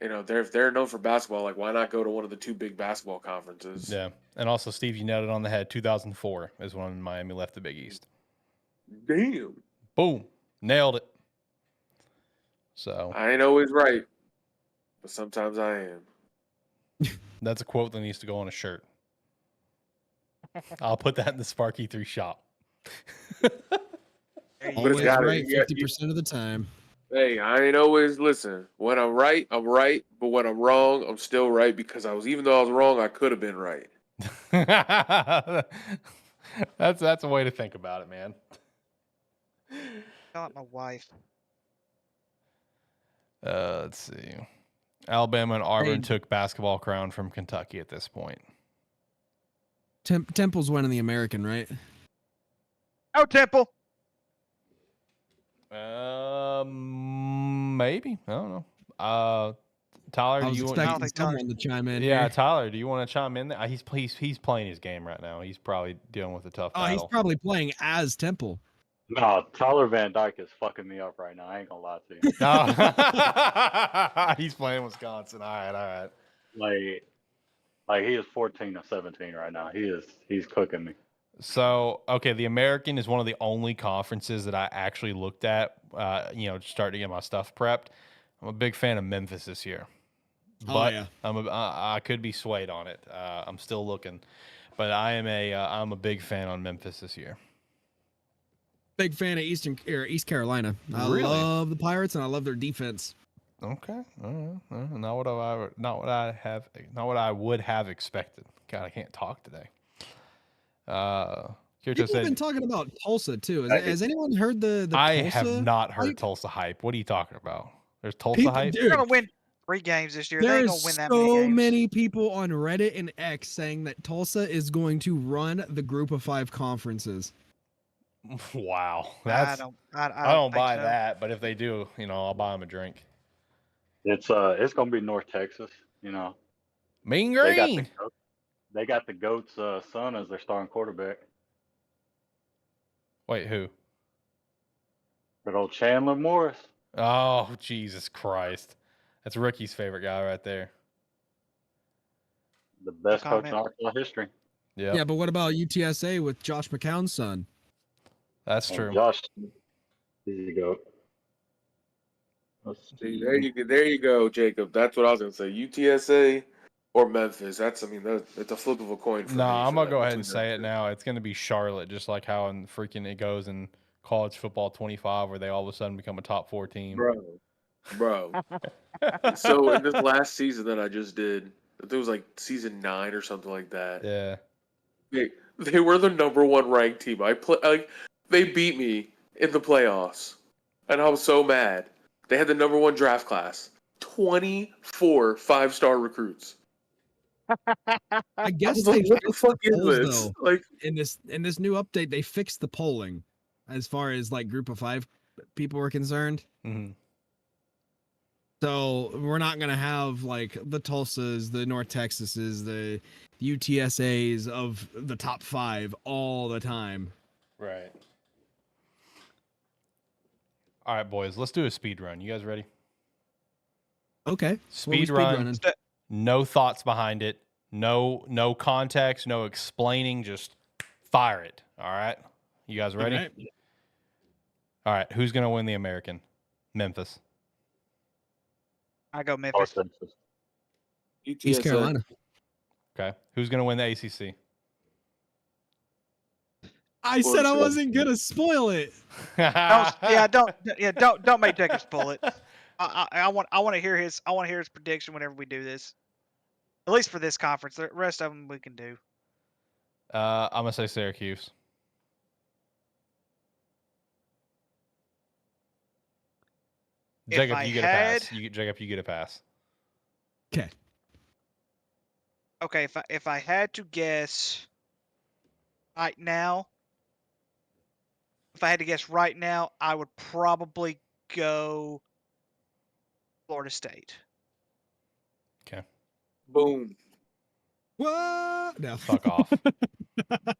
you know, if they're known for basketball, like why not go to one of the two big basketball conferences? Yeah. And also, Steve, you nailed it on the head. 2004 is when Miami left the Big East. Damn. Boom. Nailed it. So I ain't always right, but sometimes I am. that's a quote that needs to go on a shirt. I'll put that in the Sparky 3 shop. There you But it's Always gotta- right yeah, 50% of the time. Hey, I ain't always listen. When I'm right, but when I'm wrong, I'm still right because even though I was wrong, I could have been right. That's a way to think about it, man. Not my wife. Let's see. Alabama and Auburn Hey. took basketball crown from Kentucky at this point. Temple's winning the American, right? Oh, Temple. Maybe. I don't know. Tyler, I do was you want? I don't expecting think Tyler's- someone to chime in. Yeah, here. Tyler, do you want to chime in? He's playing his game right now. He's probably dealing with a tough Oh, he's battle. probably playing as Temple. No, Tyler Van Dyke is fucking me up right now. I ain't gonna lie to you. No. He's playing Wisconsin. All right. Like he is 14 or 17 right now. He's cooking me. So, okay, the American is one of the only conferences that I actually looked at, start to get my stuff prepped. I'm a big fan of Memphis this year, Oh, but yeah. I could be swayed on it. I'm still looking, but I'm a big fan on Memphis this year. Big fan of East Carolina. I Really? love the Pirates and I love their defense. Okay, all right. Not what I would have expected. God, I can't talk today. Kirito People have been said, talking about Tulsa too. Has anyone heard the I Tulsa have not heard hype? Tulsa hype. What are you talking about? There's Tulsa People, hype? dude, They're gonna win 3 games this year. They ain't gonna there's win that many so games. many people on Reddit and X saying that Tulsa is going to run the Group of 5 conferences. Wow, I that's don't I don't think buy so. that. But if they do, I'll buy them a drink. It's gonna be North Texas. You know, Mean they got Green. the goat's son as their starting quarterback. Wait, who? But old Chandler Morris. Oh, Jesus Christ. That's Rickie's favorite guy right there. The best coach in comment. Arkansas history. Yep, Yeah, but what about UTSA with Josh McCown's son? that's Oh, true. Josh, he's the goat. Let's See, see. there you go, Jacob. That's what I was gonna say. UTSA or Memphis. That's a flip of a coin for me. No, I'm for gonna that, go ahead and between say them it two. now. It's gonna be Charlotte, just like how it goes in college football 25, where they all of a sudden become a top 4 team. Bro. So in this last season that I just did, it was like season 9 or something like that. Yeah. They were the number 1 ranked team. They beat me in the playoffs, and I was so mad. They had the number 1 draft class, 24 5-star recruits. I guess was like, they what the fixed the fuck is polls, this? though. Like, In this new update, they fixed the polling as far as like Group of 5 people were concerned. hmm So we're not gonna have like the Tulsas, the North Texases, the UTSAs of the top 5 all the time. Right. All right, boys. Let's do a speed run. You guys ready? Okay. Speed run. No thoughts behind it. No context. No explaining. Just fire it. All right. You guys ready? All right. Who's gonna win the American? Memphis. I go Memphis. East Carolina. Okay. Who's gonna win the ACC? I said I wasn't gonna spoil it. Don't make Jacob spoil it. I want to hear his prediction whenever we do this. At least for this conference. The rest of them we can do. I'm gonna say Syracuse. Jacob, you get a pass. Jacob, you get a pass. Okay. Okay, if I had to guess right now, I would probably go Florida State. Okay. Boom. What? No. Fuck off.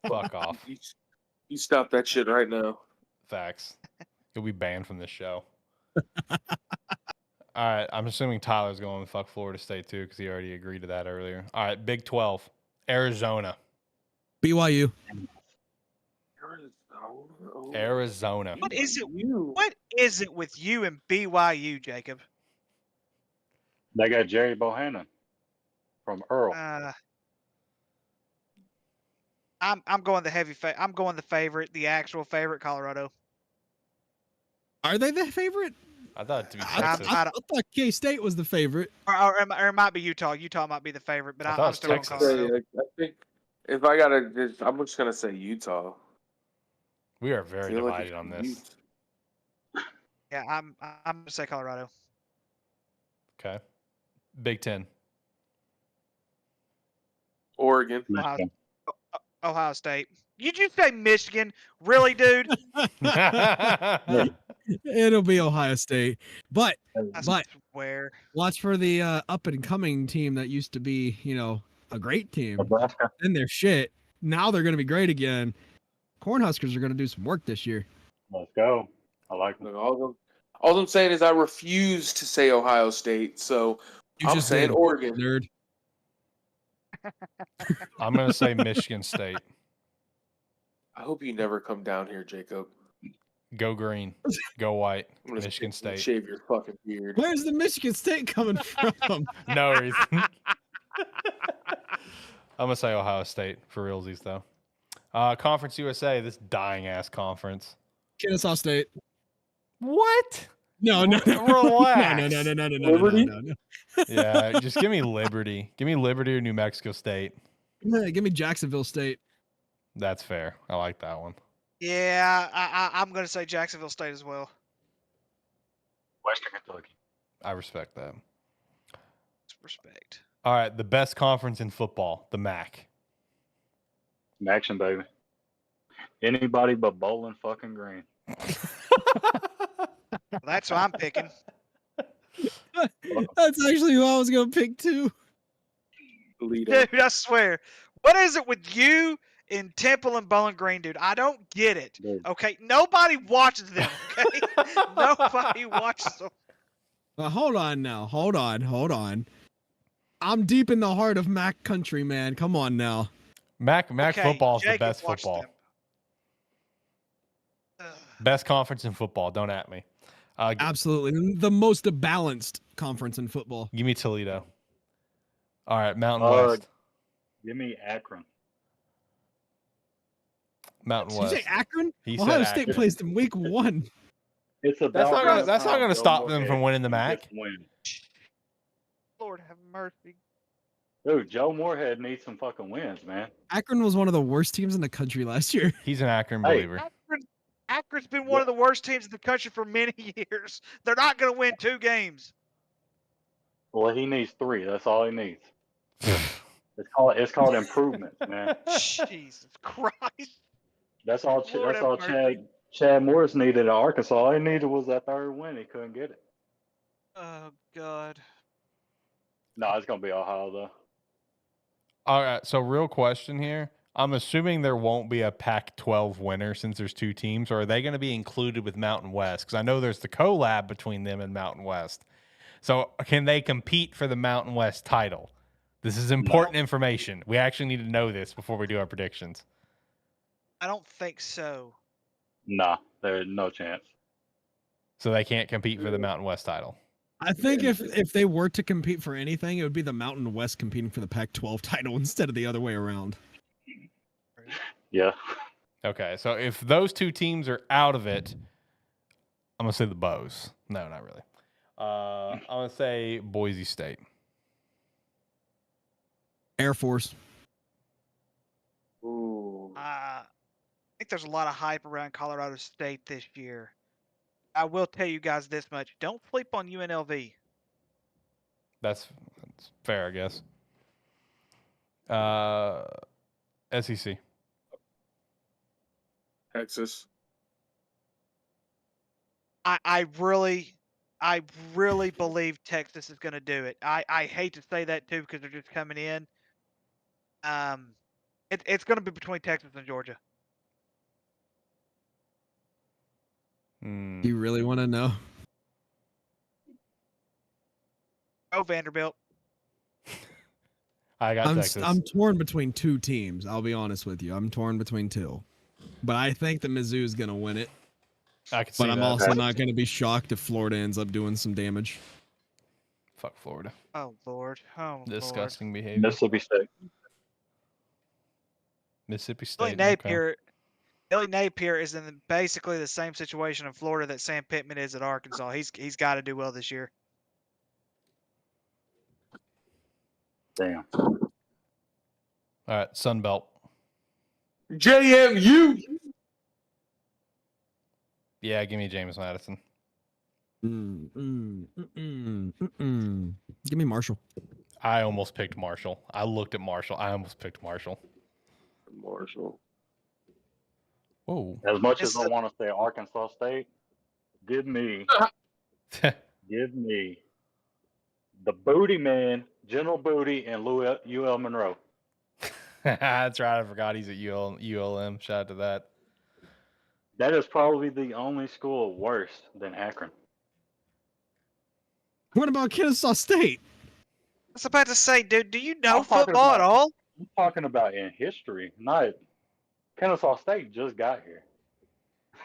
Fuck off. You stop that shit right now. Facts. You'll be banned from this show. All right. I'm assuming Tyler's going to fuck Florida State too because he already agreed to that earlier. All right. Big 12. Arizona. BYU. Arizona. What is it? What is it with you and BYU, Jacob? They got Jerry Bohannon from Earl. I'm going I'm going the favorite, the actual favorite, Colorado. Are they the favorite? I thought it to be I Texas. thought K-State was the favorite. Or it might be Utah. Utah might be the favorite, but I'm still going Texas. Colorado. I think if I gotta, I'm just gonna say Utah. We are very divided on this. Yeah, I'm gonna say Colorado. Okay. Big 10. Oregon. Ohio State. You just say Michigan? Really, dude? It'll be Ohio State. But where? Watch for the up and coming team that used to be, a great team. Nebraska. And they're shit. Now they're going to be great again. Cornhuskers are going to do some work this year. Let's go. I like them. All I'm saying is I refuse to say Ohio State, so I'm saying Oregon. Nerd. I'm going to say Michigan State. I hope you never come down here, Jacob. Go green. Go white. Michigan State. Shave your fucking beard. Where's the Michigan State coming from? No reason. I'm going to say Ohio State for realsies, though. Conference USA, this dying-ass conference. Kennesaw State. What? No. Relax. No. Liberty? No. Yeah, just give me Liberty. Give me Liberty or New Mexico State. Give me Jacksonville State. That's fair. I like that one. Yeah, I'm going to say Jacksonville State as well. Western Kentucky. I respect that. Respect. All right, the best conference in football, the MAC. Action, baby. Anybody but Bowling fucking Green. That's what I'm picking. That's actually who I was going to pick too. Dude, I swear. What is it with you in Temple and Bowling Green, dude? I don't get it. Dude. Okay, nobody watches them. Okay, nobody watches them. Hold on now. Hold on. I'm deep in the heart of MAC country, man. Come on now. MAC football is the Jacob best watched football. them. Best conference in football. Don't at me. Absolutely. The most balanced conference in football. Give me Toledo. All right, Mountain West. Give me Akron. Mountain Did you West. say Akron? He Ohio said State Akron. placed in week 1. It's That's not going to stop them from winning the MAC. Lord have mercy. Dude, Joe Moorhead needs some fucking wins, man. Akron was one of the worst teams in the country last year. He's an Akron Hey. believer. Akron's been one of the worst teams in the country for many years. They're not going to win 2 games. Well, he needs 3. That's all he needs. It's called improvement, man. Jesus Christ. That's all. Lord That's all. have mercy. Chad Morris needed at Arkansas. All he needed was that 3rd win. He couldn't get it. Oh God. No, it's gonna be Ohio though. All right. So, real question here. I'm assuming there won't be a Pac-12 winner since there's two teams, or are they going to be included with Mountain West? Because I know there's the collab between them and Mountain West. So, can they compete for the Mountain West title? This is important information. We actually need to know this before we do our predictions. I don't think so. Nah, there's no chance. So they can't compete for the Mountain West title. I think if they were to compete for anything, it would be the Mountain West competing for the Pac-12 title instead of the other way around. Yeah. Okay, so if those two teams are out of it, I'm gonna say the Bows. No, not really. I'm gonna say Boise State. Air Force. Ooh. I think there's a lot of hype around Colorado State this year. I will tell you guys this much: don't sleep on UNLV. That's fair, I guess. SEC. Texas. I really believe Texas is going to do it. I hate to say that too because they're just coming in. It's going to be between Texas and Georgia. Hmm. Do you really want to know? Oh, Vanderbilt. I got Texas. I'm torn between two teams. I'll be honest with you. I'm torn between two, but I think the Mizzou is going to win it. I can see But I'm that. also not going to be shocked if Florida ends up doing some damage. Fuck Florida. Oh Lord. Oh Disgusting behavior. Mississippi State. Mississippi Lord. State. Billy Napier is in basically the same situation in Florida that Sam Pittman is at Arkansas. He's got to do well this year. Damn. All right, Sun Belt. JMU. Yeah, give me James Madison. Give me Marshall. I almost picked Marshall. I looked at Marshall. I almost picked Marshall. Marshall. Whoa. As much as It's I want to say Arkansas State, give me the Booty Man, General Booty, and UL Monroe. That's right. I forgot he's at ULM. Shout out to that. That is probably the only school worse than Akron. What about Kennesaw State? I was about to say, dude, do you know I'm talking football at about- all? I'm talking about in history, not Kennesaw State just got here.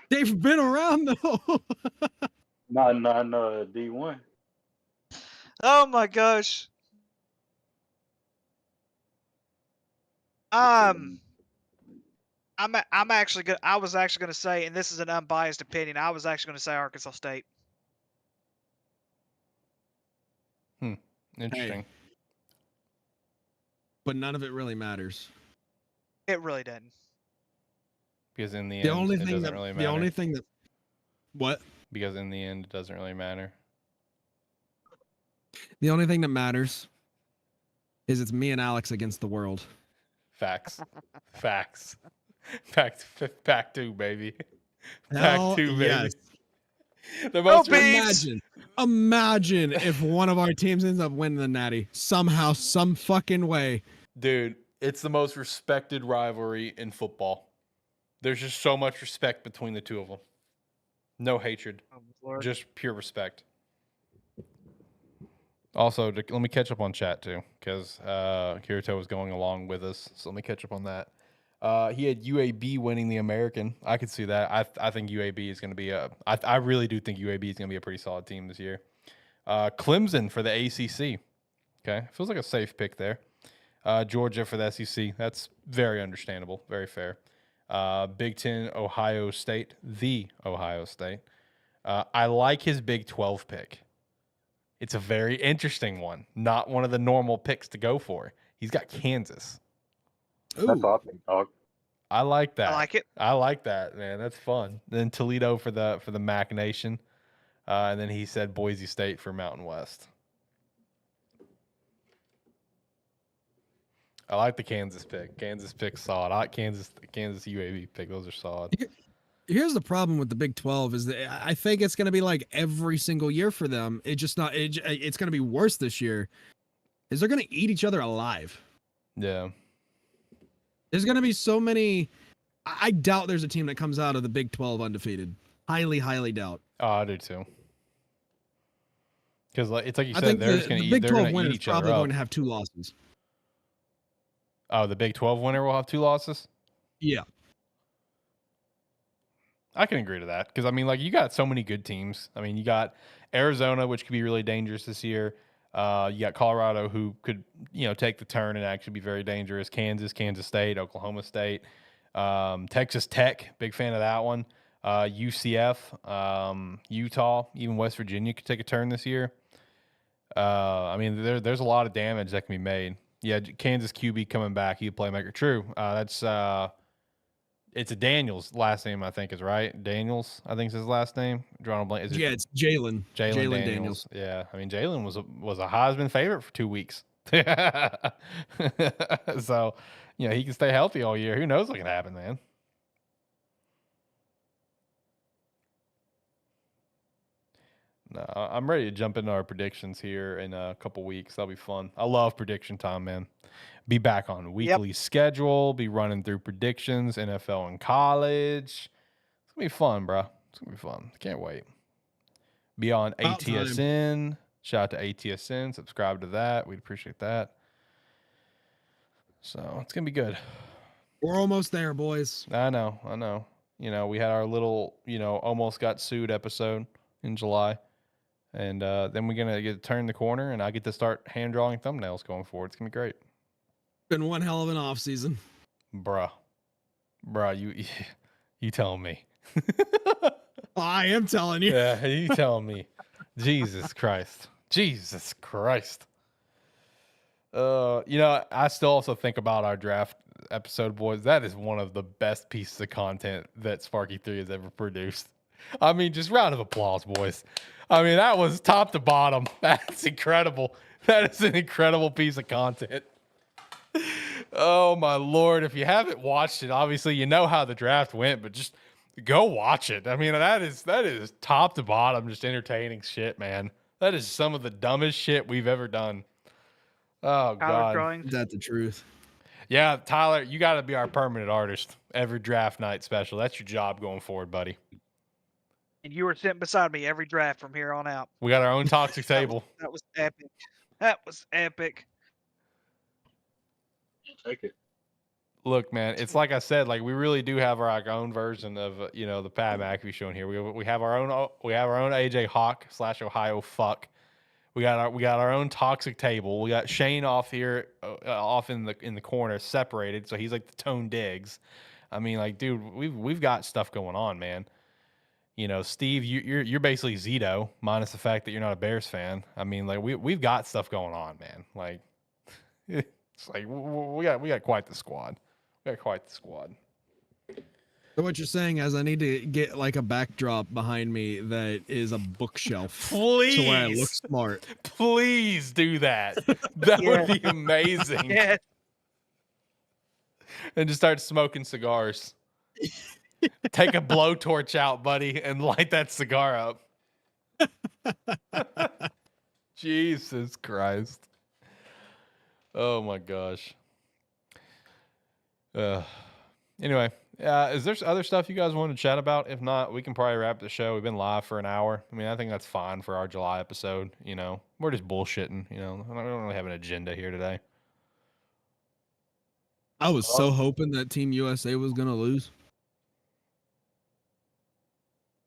They've been around though. Not D1. Oh my gosh. I'm actually good. I was actually going to say, and this is an unbiased opinion. I was actually going to say Arkansas State. Interesting. But none of it really matters. It really doesn't. Because in the The end, only it thing doesn't that really the matter. only thing that what? Because in the end, it doesn't really matter. The only thing that matters is it's me and Alex against the world. Facts. Facts. Pack 2, baby. Hell Pack 2, baby. yes. The most Beavs! Imagine if one of our teams ends up winning the Natty somehow, some fucking way. Dude, it's the most respected rivalry in football. There's just so much respect between the two of them. No hatred, Oh, Lord. just pure respect. Also, let me catch up on chat too, because Kirito was going along with us. So let me catch up on that. He had UAB winning the American. I could see that. I think UAB is going to be I really do think UAB is going to be a pretty solid team this year. Clemson for the ACC. Okay, feels like a safe pick there. Georgia for the SEC. That's very understandable, very fair. Big Ten, Ohio State, the Ohio State. I like his Big 12 pick. It's a very interesting one. Not one of the normal picks to go for. He's got Kansas. That's Ooh. awesome, dog. I like that. I like it. I like that, man. That's fun. Then Toledo for the MAC Nation. And then he said Boise State for Mountain West. I like the Kansas pick. Kansas pick solid. I like Kansas UAB pick. Those are solid. Here's the problem with the Big 12 is that I think it's going to be like every single year for them. It's going to be worse this year. Is they're going to eat each other alive. Yeah. There's going to be so many. I doubt there's a team that comes out of the Big 12 undefeated. Highly, highly doubt. Oh, I do too. Because it's like you I said, think they're just going to eat. Big They're 12 going to winner eat is each other probably up. going to have 2 losses. Oh, the Big 12 winner will have 2 losses. Yeah. I can agree to that because I mean, like you got so many good teams. I mean, you got Arizona, which could be really dangerous this year. You got Colorado, who could take the turn and actually be very dangerous. Kansas, Kansas State, Oklahoma State, Texas Tech. Big fan of that one. UCF, Utah, even West Virginia could take a turn this year. I mean, there's a lot of damage that can be made. Yeah, Kansas QB coming back. He's a playmaker. True. That's it's a Daniels last name, I think is right. Daniels, I think is his last name. Drawing a blank. Is it Yeah, it's Jalen. Jalen Daniels. Yeah, I mean Jalen was a Heisman favorite for 2 weeks. So, he can stay healthy all year. Who knows what can happen, man? No, I'm ready to jump into our predictions here in a couple weeks. That'll be fun. I love prediction time, man. Be back on weekly schedule. Be running through predictions, NFL and college. It's gonna be fun, bro. It's gonna be fun. Can't wait. Be on About ATSN. Shout out to ATSN. Subscribe to that. We'd appreciate that. So it's gonna be good. We're almost there, boys. I know. We had our little, almost got sued episode in July. And then we're going to get to turn the corner, and I get to start hand-drawing thumbnails going forward. It's going to be great. Been one hell of an off season. Bruh, you telling me. I am telling you. Yeah, you telling me. Jesus Christ. I still also think about our draft episode, boys. That is one of the best pieces of content that Sparky 3 has ever produced. I mean, just round of applause, boys. I mean, that was top to bottom. That's incredible. That is an incredible piece of content. Oh, my Lord. If you haven't watched it, obviously you know how the draft went, but just go watch it. I mean, that is top to bottom, just entertaining shit, man. That is some of the dumbest shit we've ever done. Oh, God. Drawings. Is that the truth? Yeah, Tyler, you got to be our permanent artist every draft night special. That's your job going forward, buddy. And you were sitting beside me every draft from here on out. We got our own toxic table. That was epic. That was epic. Take it. Look, man, it's like I said, like we really do have our own version of the Pat McAfee show in here. We have our own AJ Hawk / Ohio fuck. We got our own toxic table. We got Shane off here, off in the corner, separated, so he's like the Tone Diggs. I mean, like, dude, we've got stuff going on, man. Steve, you're basically Zito, minus the fact that you're not a Bears fan. I mean, like we've got stuff going on, man. Like it's like we got quite the squad. We got quite the squad. So what you're saying is I need to get like a backdrop behind me that is a bookshelf. Please, to where I look smart. Please do that. That would be amazing. Yes. And just start smoking cigars. Take a blowtorch out, buddy, and light that cigar up. Jesus Christ. Oh my gosh. Anyway, is there other stuff you guys want to chat about? If not, we can probably wrap the show. We've been live for an hour. I mean, I think that's fine for our July episode. We're just bullshitting. We don't really have an agenda here today. I was so hoping that Team USA was going to lose.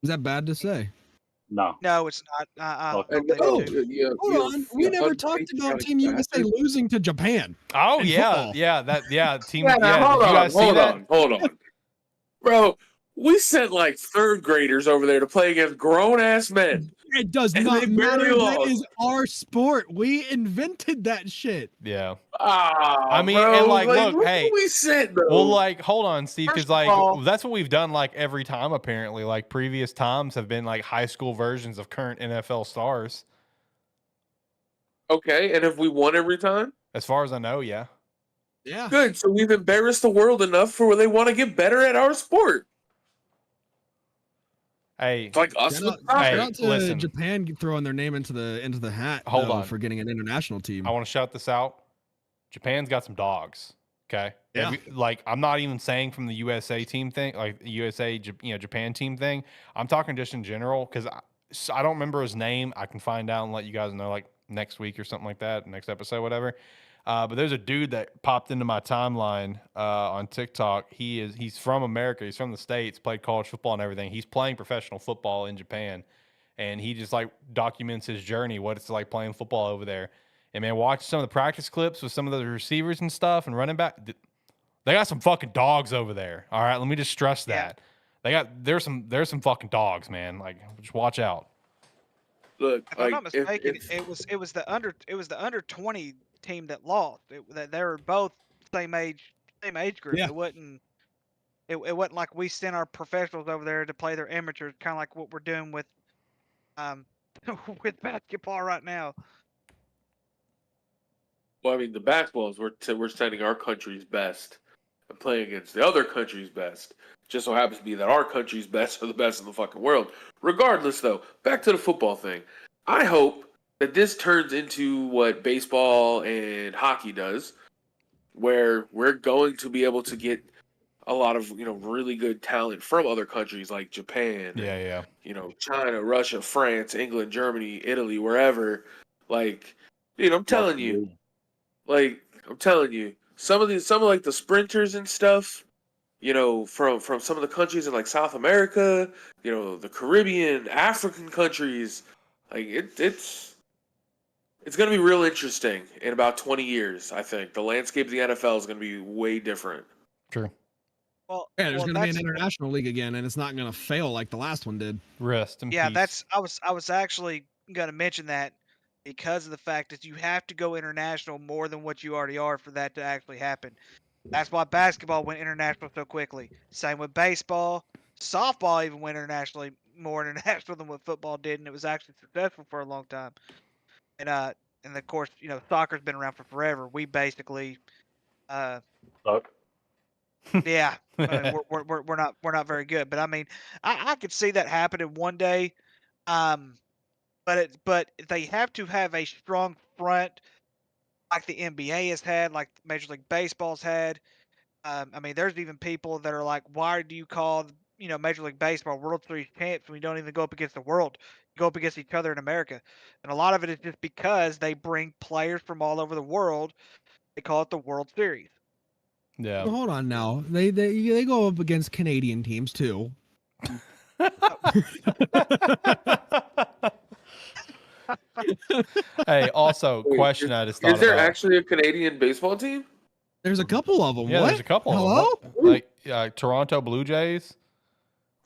Is that bad to say? No. No, it's not. I Okay. don't think Oh, they do. Hold on. We never talked about Team USA losing to Japan. Oh in yeah, football. team. Yeah, Yeah, hold did you guys see that? hold on. Bro, we sent like third graders over there to play against grown ass men. It does And not they barely matter. That lost. is our sport. We invented that shit. Yeah. I mean, and, like, look, what hey, we sent, bro. Well, like, hold on, Steve, because First like of all- that's what we've done like every time. Apparently, like previous times have been like high school versions of current NFL stars. Okay, and have we won every time? As far as I know, yeah. Yeah. Good. So we've embarrassed the world enough for where they want to get better at our sport. Hey, It's like us Shout with out, soccer. shout out to listen. Japan throwing their name into the hat Hold though, on. for getting an international team. I want to shout this out. Japan's got some dogs. Okay. Yeah. Like, I'm not even saying from the USA team thing, like the USA, Japan team thing. I'm talking just in general because I don't remember his name. I can find out and let you guys know like next week or something like that, next episode, whatever. But there's a dude that popped into my timeline on TikTok. He's from America. He's from the States, played college football and everything. He's playing professional football in Japan. And he just like documents his journey, what it's like playing football over there. And man, watch some of the practice clips with some of the receivers and stuff and running back. They got some fucking dogs over there. All right, let me just stress that. There's some fucking dogs, man. Like, just watch out. Look, If I'm not like, mistaken, it was the under 20 team that lost. They were both same age group. Yeah. It wasn't like we sent our professionals over there to play their amateurs, kind of like what we're doing with with basketball right now. well, I mean, the basketballs we're sending our country's best and playing against the other country's best. Just so happens to be that our country's best are the best in the fucking world. Regardless, though, back to the football thing. I hope that this turns into what baseball and hockey does, where we're going to be able to get a lot of really good talent from other countries like Japan, Yeah. China, Russia, France, England, Germany, Italy, wherever. Like, dude, I'm telling you, some of like the sprinters and stuff, from some of the countries in like South America, the Caribbean, African countries, like it's going to be real interesting in about 20 years. I think the landscape of the NFL is going to be way different. True. Well, Yeah, there's going to be an that's- international league again, and it's not going to fail like the last one did. Rest in Yeah, peace. I was actually going to mention that because of the fact that you have to go international more than what you already are for that to actually happen. That's why basketball went international so quickly. Same with baseball. Softball even went more international than what football did, and it was actually successful for a long time. And of course, soccer's been around for forever. We basically, Suck. yeah, I mean, we're not very good. But I mean, I could see that happening one day. But they have to have a strong front, like the NBA has had, like Major League Baseball's had. I mean, there's even people that are like, why do you call Major League Baseball World Series champs when you don't even go up against the world? You go up against each other in America, and a lot of it is just because they bring players from all over the world. They call it the World Series. Yeah. Well, hold on now. They go up against Canadian teams too. Hey, also, Wait, question I just thought Is there about. actually a Canadian baseball team? There's a couple of them. Yeah, what? there's a couple Hello? of them. Like Toronto Blue Jays.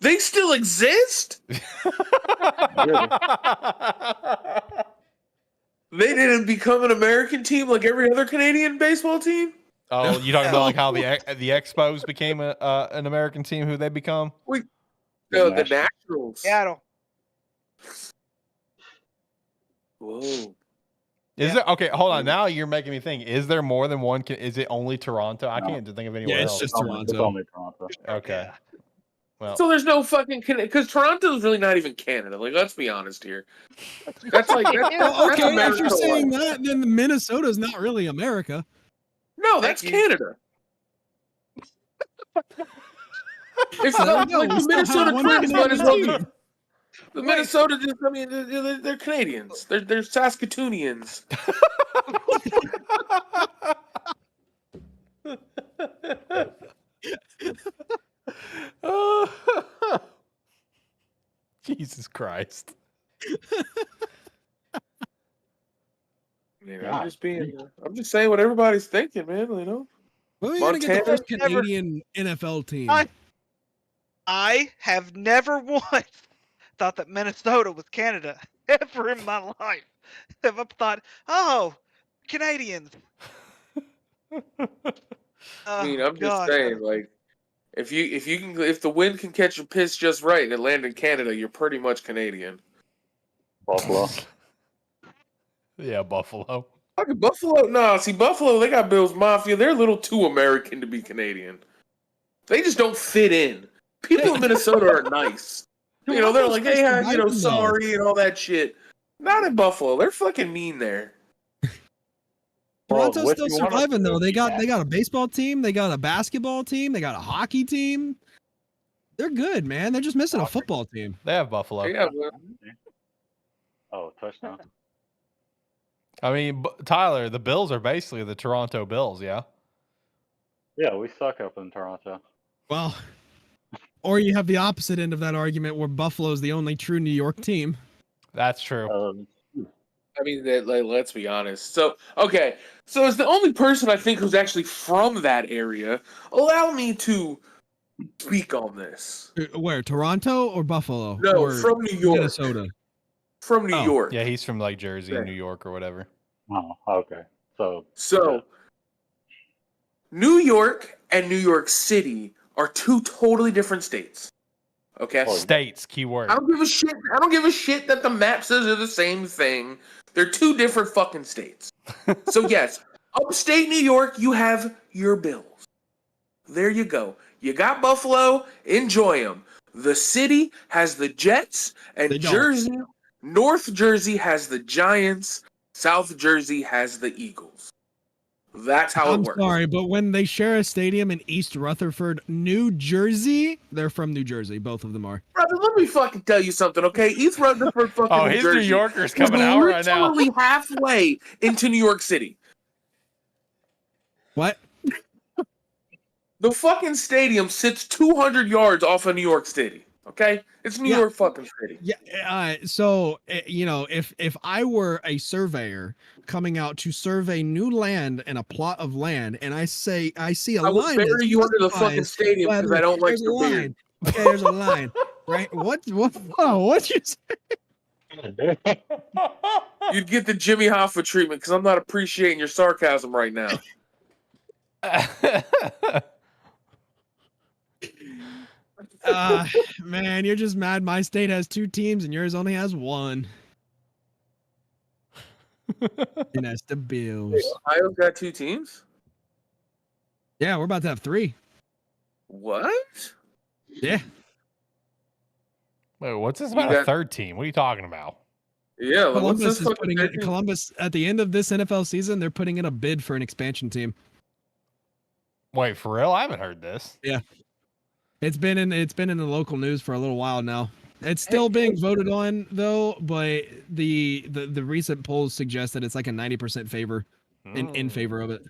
They still exist? They didn't become an American team like every other Canadian baseball team? Oh, you talking about like how the Expos became an American team? Who they become? No, the Nationals. Nationals. Seattle. Whoa. Is there okay? Hold on. Now you're making me think. Is there more than one? Is it only Toronto? I No. can't think of anywhere Yeah, it's else. just It's Toronto. only Toronto. Okay. Yeah. Well, So there's no fucking because Toronto's really not even Canada. Like, let's be honest here. That's like that's, Well, that's okay, if America. you're saying that, then Minnesota's not really America. No, that's Thank you. Canada. If There not, we go, like we the still Minnesota have one Twins might as well Canadian be. team. The Minnesota, I mean, they're Canadians. They're Saskatoonians. Jesus Christ. Man, God. I'm just saying what everybody's thinking, man. When are we gonna get the Montana? first Canadian NFL team? I have never once thought that Minnesota was Canada ever in my life. I've thought, oh, Canadians. I mean, Oh, I'm just gosh. saying, like, if the wind can catch your piss just right and land in Canada, you're pretty much Canadian. Buffalo. Yeah, Buffalo. Fucking Buffalo, no, see Buffalo, they got Bills Mafia. They're a little too American to be Canadian. They just don't fit in. People in Minnesota are nice. You know, they're Toronto's like, still hey, surviving, though. sorry and all that shit. Not in Buffalo. They're fucking mean there. Well, Toronto's what still you want us surviving to though. do, They got Jack? a baseball team, they got a basketball team, they got a hockey team. They're good, man. They're just missing a Soccer. football team. They have Buffalo. Yeah, well, Oh, touchdown. I mean, Tyler, the Bills are basically the Toronto Bills, yeah? Yeah, we suck up in Toronto. Well, or you have the opposite end of that argument where Buffalo's the only true New York team. That's true. I mean, let's be honest. So, okay. So, as the only person I think who's actually from that area, allow me to speak on this. Where, Toronto or Buffalo? No, or from New York. Minnesota. From New Oh, York. Yeah, he's from like Jersey, Okay. New York, or whatever. Oh, okay. So, So, New York and New York City are two totally different states. Okay? Oh, States, keyword. I don't give a shit. I don't give a shit that the map says they're the same thing. They're two different fucking states. So yes, upstate New York, you have your Bills. There you go. You got Buffalo. Enjoy them. The city has the Jets, and They don't. Jersey, North Jersey has the Giants. South Jersey has the Eagles. That's how I'm it works. sorry, but when they share a stadium in East Rutherford, New Jersey, they're from New Jersey. Both of them are. Brother, let me fucking tell you something, okay? East Rutherford, fucking Oh, New his New Jersey, Yorker's is coming out right now. literally halfway into New York City. What? The fucking stadium sits 200 yards off of New York City. Okay, it's New Yeah. York fucking City. Yeah. So you know, if I were a surveyor coming out to survey new land and a plot of land, and I see a I will line, that bury you under the fucking specifies stadium because I whether don't like there's a your beard. line. Okay, there's a line, right? What? Oh, what you say? You'd get the Jimmy Hoffa treatment because I'm not appreciating your sarcasm right now. Man, you're just mad. My state has 2 teams and yours only has 1. And that's the Bills. Wait, Ohio's got 2 teams? Yeah, we're about to have 3. What? Yeah. Wait, what's this You about a got- third team? What are you talking about? Yeah, like, what's Columbus this is fucking putting in, thing? Columbus at the end of this NFL season, they're putting in a bid for an expansion team. Wait, for real? I haven't heard this. It's been in the local news for a little while now. It's still being voted on though, but the recent polls suggest that it's like a 90% favor in favor of it.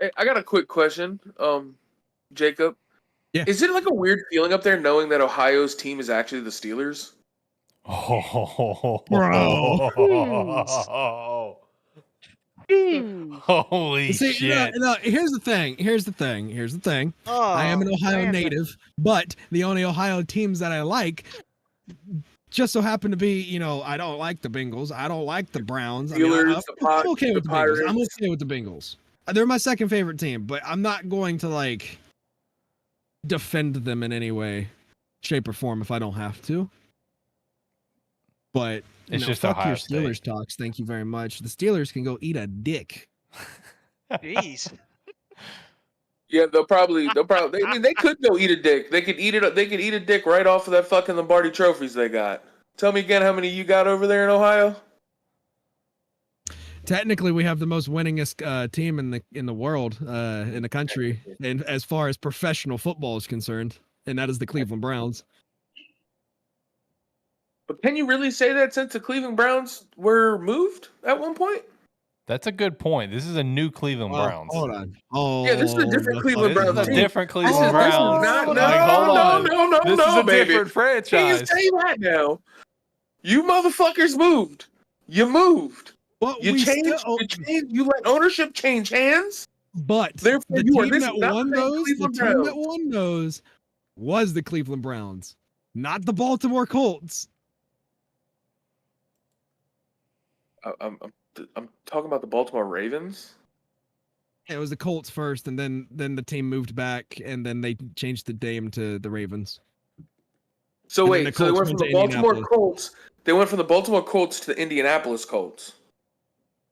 Hey, I got a quick question, Jacob. Yeah. Is it like a weird feeling up there knowing that Ohio's team is actually the Steelers? Holy See, shit. no, here's the thing. Oh, I am an Ohio man. native, but the only Ohio teams that I like just so happen to be, you know, I don't like the Bengals. I don't like the Browns. I mean, Steelers, I'm okay with the Bengals. I'm Pirates. okay with the Bengals. They're my second favorite team, but I'm not going to like defend them in any way, shape, or form if I don't have to. But It's just fuck Ohio your State. Steelers talks. Thank you very much. The Steelers can go eat a dick. Jeez. Yeah, they'll probably. I mean, they could go eat a dick. They could eat it. They could eat a dick right off of that fucking Lombardi trophies they got. Tell me again how many you got over there in Ohio? Technically, we have the most winningest team in the world, in the country, and as far as professional football is concerned, and that is the Cleveland Browns. But can you really say that since the Cleveland Browns were moved at one point? That's a good point. This is a new Cleveland Browns. Hold on. Oh, Yeah, this is a different the Cleveland fuck- This is Browns a team. different Cleveland This is Browns. not- Like, hold on. no, This is a baby. different Can't franchise. say that now. You motherfuckers moved. You moved. But You we changed. still, You let ownership change hands. but Therefore, the you are team this that not won the those, Cleveland the team that Browns. won those, was the Cleveland Browns, not the Baltimore Colts. I'm talking about the Baltimore Ravens. It was the Colts first, and then the team moved back, and then they changed the name to the Ravens. So And then wait, the so they Colts went from went the to Baltimore Indianapolis. Colts. They went from the Baltimore Colts to the Indianapolis Colts.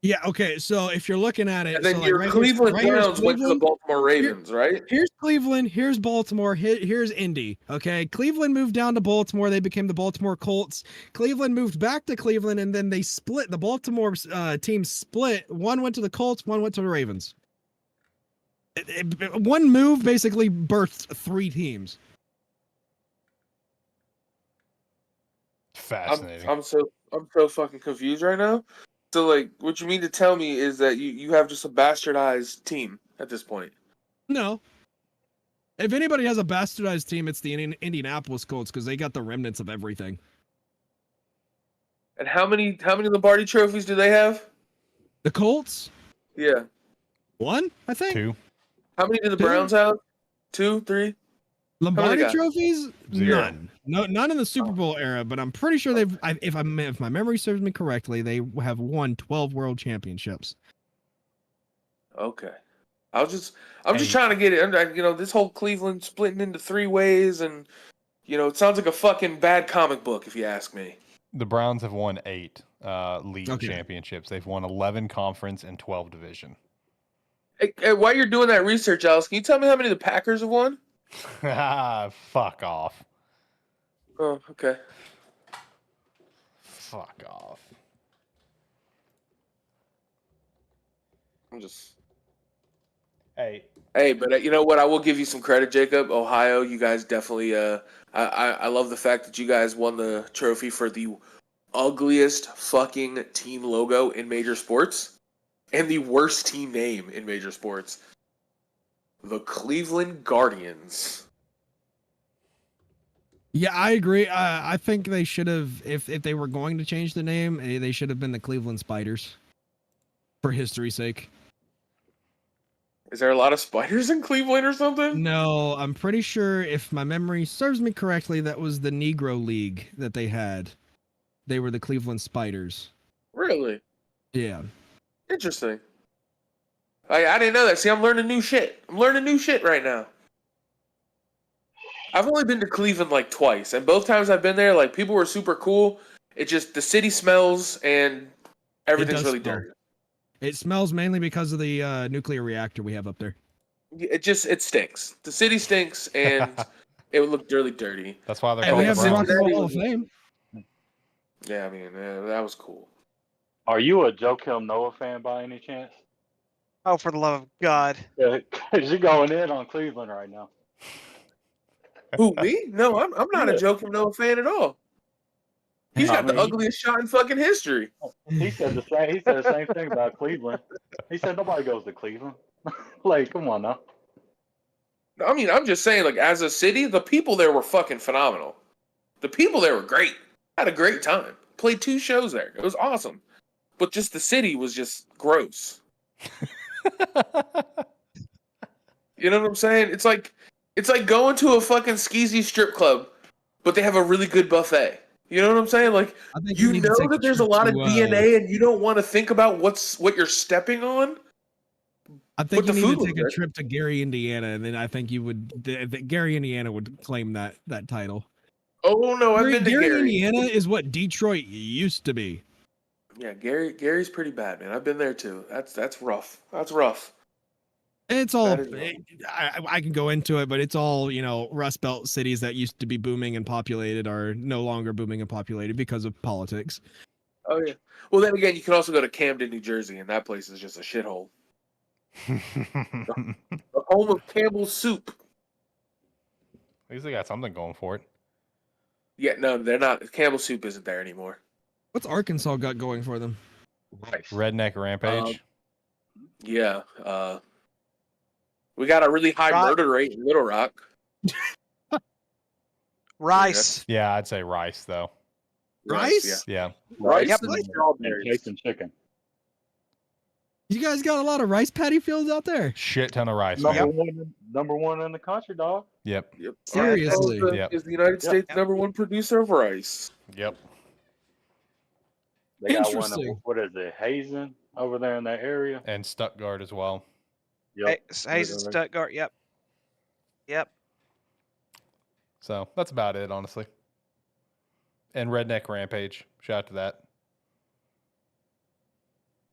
Yeah. Okay. So if you're looking at it, And then so your right Cleveland here's Browns went to the Cleveland. Baltimore Ravens, right? Here's Cleveland. Here's Baltimore. Here's Indy. Okay. Cleveland moved down to Baltimore. They became the Baltimore Colts. Cleveland moved back to Cleveland, and then they split. The Baltimore team split. One went to the Colts. One went to the Ravens. One move basically birthed 3 teams. Fascinating. I'm so fucking confused right now. So like, what you mean to tell me is that you have just a bastardized team at this point? No. If anybody has a bastardized team, it's the Indianapolis Colts because they got the remnants of everything. And how many Lombardi trophies do they have? The Colts? Yeah. 1, I think. 2. How many do the 2? Browns have? 2, 3? Lombardi got? trophies? 0. None. No, none in the Super Bowl era, but I'm pretty sure if my memory serves me correctly, they have won 12 world championships. Okay. I'm just Hey. trying to get it. This whole Cleveland splitting into 3 ways, and it sounds like a fucking bad comic book, if you ask me. The Browns have won 8 league Okay. championships. They've won 11 conference and 12 division. Hey, while you're doing that research, Alice, can you tell me how many the Packers have won? Fuck off. Oh, okay. Fuck off. I'm just. Hey. Hey, but you know what? I will give you some credit, Jacob. Ohio, you guys definitely. I love the fact that you guys won the trophy for the ugliest fucking team logo in major sports and the worst team name in major sports. The Cleveland Guardians. Yeah, I agree. I think they should have, if they were going to change the name, they should have been the Cleveland Spiders, for history's sake. Is there a lot of spiders in Cleveland or something? No, I'm pretty sure, if my memory serves me correctly, that was the Negro League that they had. They were the Cleveland Spiders. Really? Yeah. Interesting. I didn't know that. See, I'm learning new shit. I'm learning new shit right now. I've only been to Cleveland like twice, and both times I've been there, like people were super cool. It just the city smells and everything's does really smell. dirty. It smells mainly because of the nuclear reactor we have up there. It stinks. The city stinks, and it would look really dirty. That's why they're And called we the have the Rock Browns. and Cincinnati Roll Hall of was- Fame. Yeah, I mean, that was cool. Are you a Joakim Noah fan by any chance? Oh, for the love of God. Yeah, because you're going in on Cleveland right now. Who, me? No, I'm not a Yeah. Joakim Noah fan at all. He's got the ugliest shot in fucking history. He said the same. He said the same thing about Cleveland. He said nobody goes to Cleveland. Like, come on now. I mean, I'm just saying, like, as a city, the people there were fucking phenomenal. The people there were great. I had a great time. Played 2 shows there. It was awesome. But just the city was just gross. You know what I'm saying? It's like going to a fucking skeezy strip club, but they have a really good buffet. You know what I'm saying? Like, I think you need to know take that there's a trip lot of to, DNA, and you don't want to think about what you're stepping on. I think But you the need food to take was a good. trip to Gary, Indiana, and then I think you would. Gary, Indiana would claim that title. Oh no, I've been to Gary. Indiana is what Detroit used to be. Yeah, Gary's pretty bad, man. I've been there too. That's rough. That's rough. It's all. That is rough. I can go into it, but it's all Rust Belt cities that used to be booming and populated are no longer booming and populated because of politics. Oh yeah. Well, then again, you can also go to Camden, New Jersey, and that place is just a shithole. The home of Campbell's soup. At least they got something going for it. Yeah, no, they're not. Campbell's soup isn't there anymore. What's Arkansas got going for them? Redneck Rampage. Yeah. We got a really high Right. murder rate in Little Rock. Rice. Yeah, I'd say Rice, though. Rice? Yeah. Rice Yep. and and strawberries. cakes and chicken. You guys got a lot of rice paddy fields out there. Shit ton of rice. Number Man. one in the country, dog. Yep. Yep. Seriously? Arkansas Yep. is the United States Yep. number 1 producer of rice. Yep. They got one. Interesting. What is it? Hazen over there in that area. And Stuttgart as well. Yep. Hayes and Stuttgart. Yep. Yep. So that's about it, honestly. And Redneck Rampage. Shout out to that.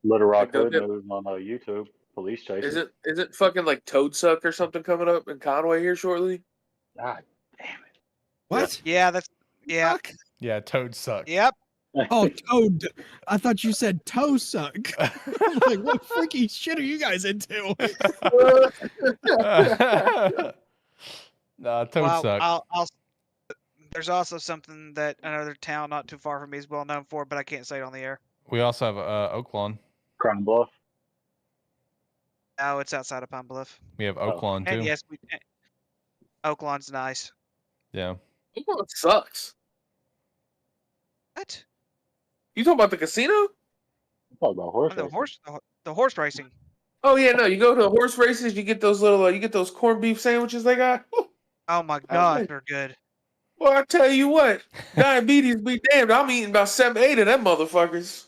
Little Rock Like, Hood don't news on YouTube. Police chase. Isn't fucking like Toadsuck or something coming up in Conway here shortly? God damn it. What? Yeah, that's yeah. Fuck? Yeah, Toad suck. Yep. Oh, toad. I thought you said toe suck. I'm like, what freaky shit are you guys into? Nah, Toad Well, suck. I'll. There's also something that another town not too far from me is well known for, but I can't say it on the air. We also have Oaklawn. Crown Bluff. No, it's outside of Pine Bluff. We have Oh. Oaklawn too. And yes, Oaklawn's nice. Yeah. It sucks. What? You talking about the casino? I'm talking about horse The racing. the horse racing. Oh yeah, no. You go to horse races, you get those little, you get those corned beef sandwiches they got. Oh my Okay. gosh, they're good. Well, I tell you what, diabetes be damned. I'm eating about 7, 8 of them motherfuckers.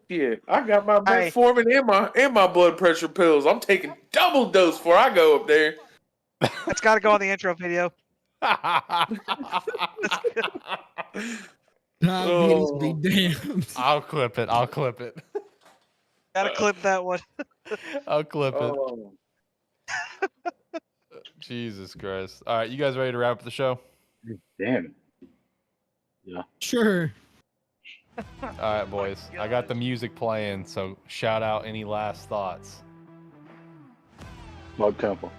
Yeah, I got my Hey. metformin and my blood pressure pills. I'm taking double dose before I go up there. That's got to go on the intro video. Diabetes be damned. I'll clip it. I'll clip it. Got to clip that one. I'll clip it. Oh. Jesus Christ. All right, you guys ready to wrap up the show? Damn it. Sure. All right, boys. I got the music playing, so shout out any last thoughts. Bug Temple.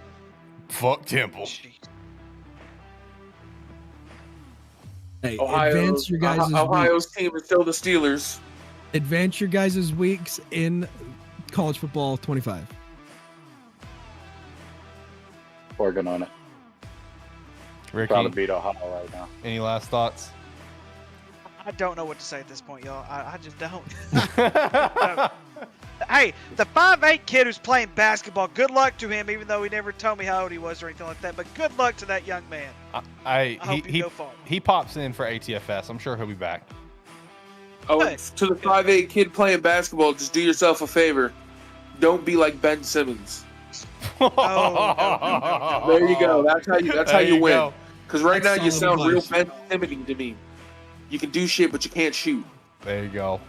Fuck Temple. Jeez. Hey, advance your guys' Ohio's weeks. team is still the Steelers. Advance your guys' weeks in college football 25. Working on it. Ricky, Trying to beat Ohio right now. any last thoughts? I don't know what to say at this point, y'all. I just don't. Hey, the 5'8" kid who's playing basketball, good luck to him, even though he never told me how old he was or anything like that. But good luck to that young man. I hope you go far. He pops in for ATFS. I'm sure he'll be back. Oh, Good. and to the 5'8" kid playing basketball, just do yourself a favor. Don't be like Ben Simmons. no. There you go. That's how you win. Go. Because right now That's you solid sound real advice. Ben Simmons to me. You can do shit, but you can't shoot. There you go.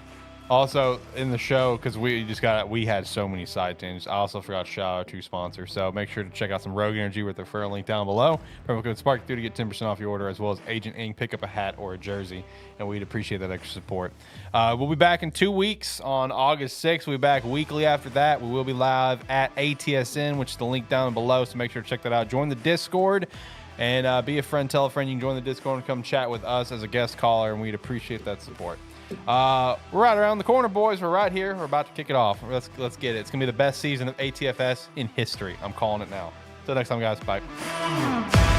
Also, in the show, because we had so many side tangents, I also forgot to shout out 2 sponsors. So make sure to check out some Rogue Energy with the referral link down below. Promo code SPARK2 to get 10% off your order, as well as Agent Ink. Pick up a hat or a jersey, and we'd appreciate that extra support. We'll be back in 2 weeks on August 6th. We'll be back weekly after that. We will be live at ATSN, which is the link down below, so make sure to check that out. Join the Discord. And be a friend, tell a friend. You can join the Discord and come chat with us as a guest caller, and we'd appreciate that support. We're right around the corner, boys. We're right here. We're about to kick it off. Let's get it. It's gonna be the best season of ATFS in history. I'm calling it now. Till next time, guys. Bye.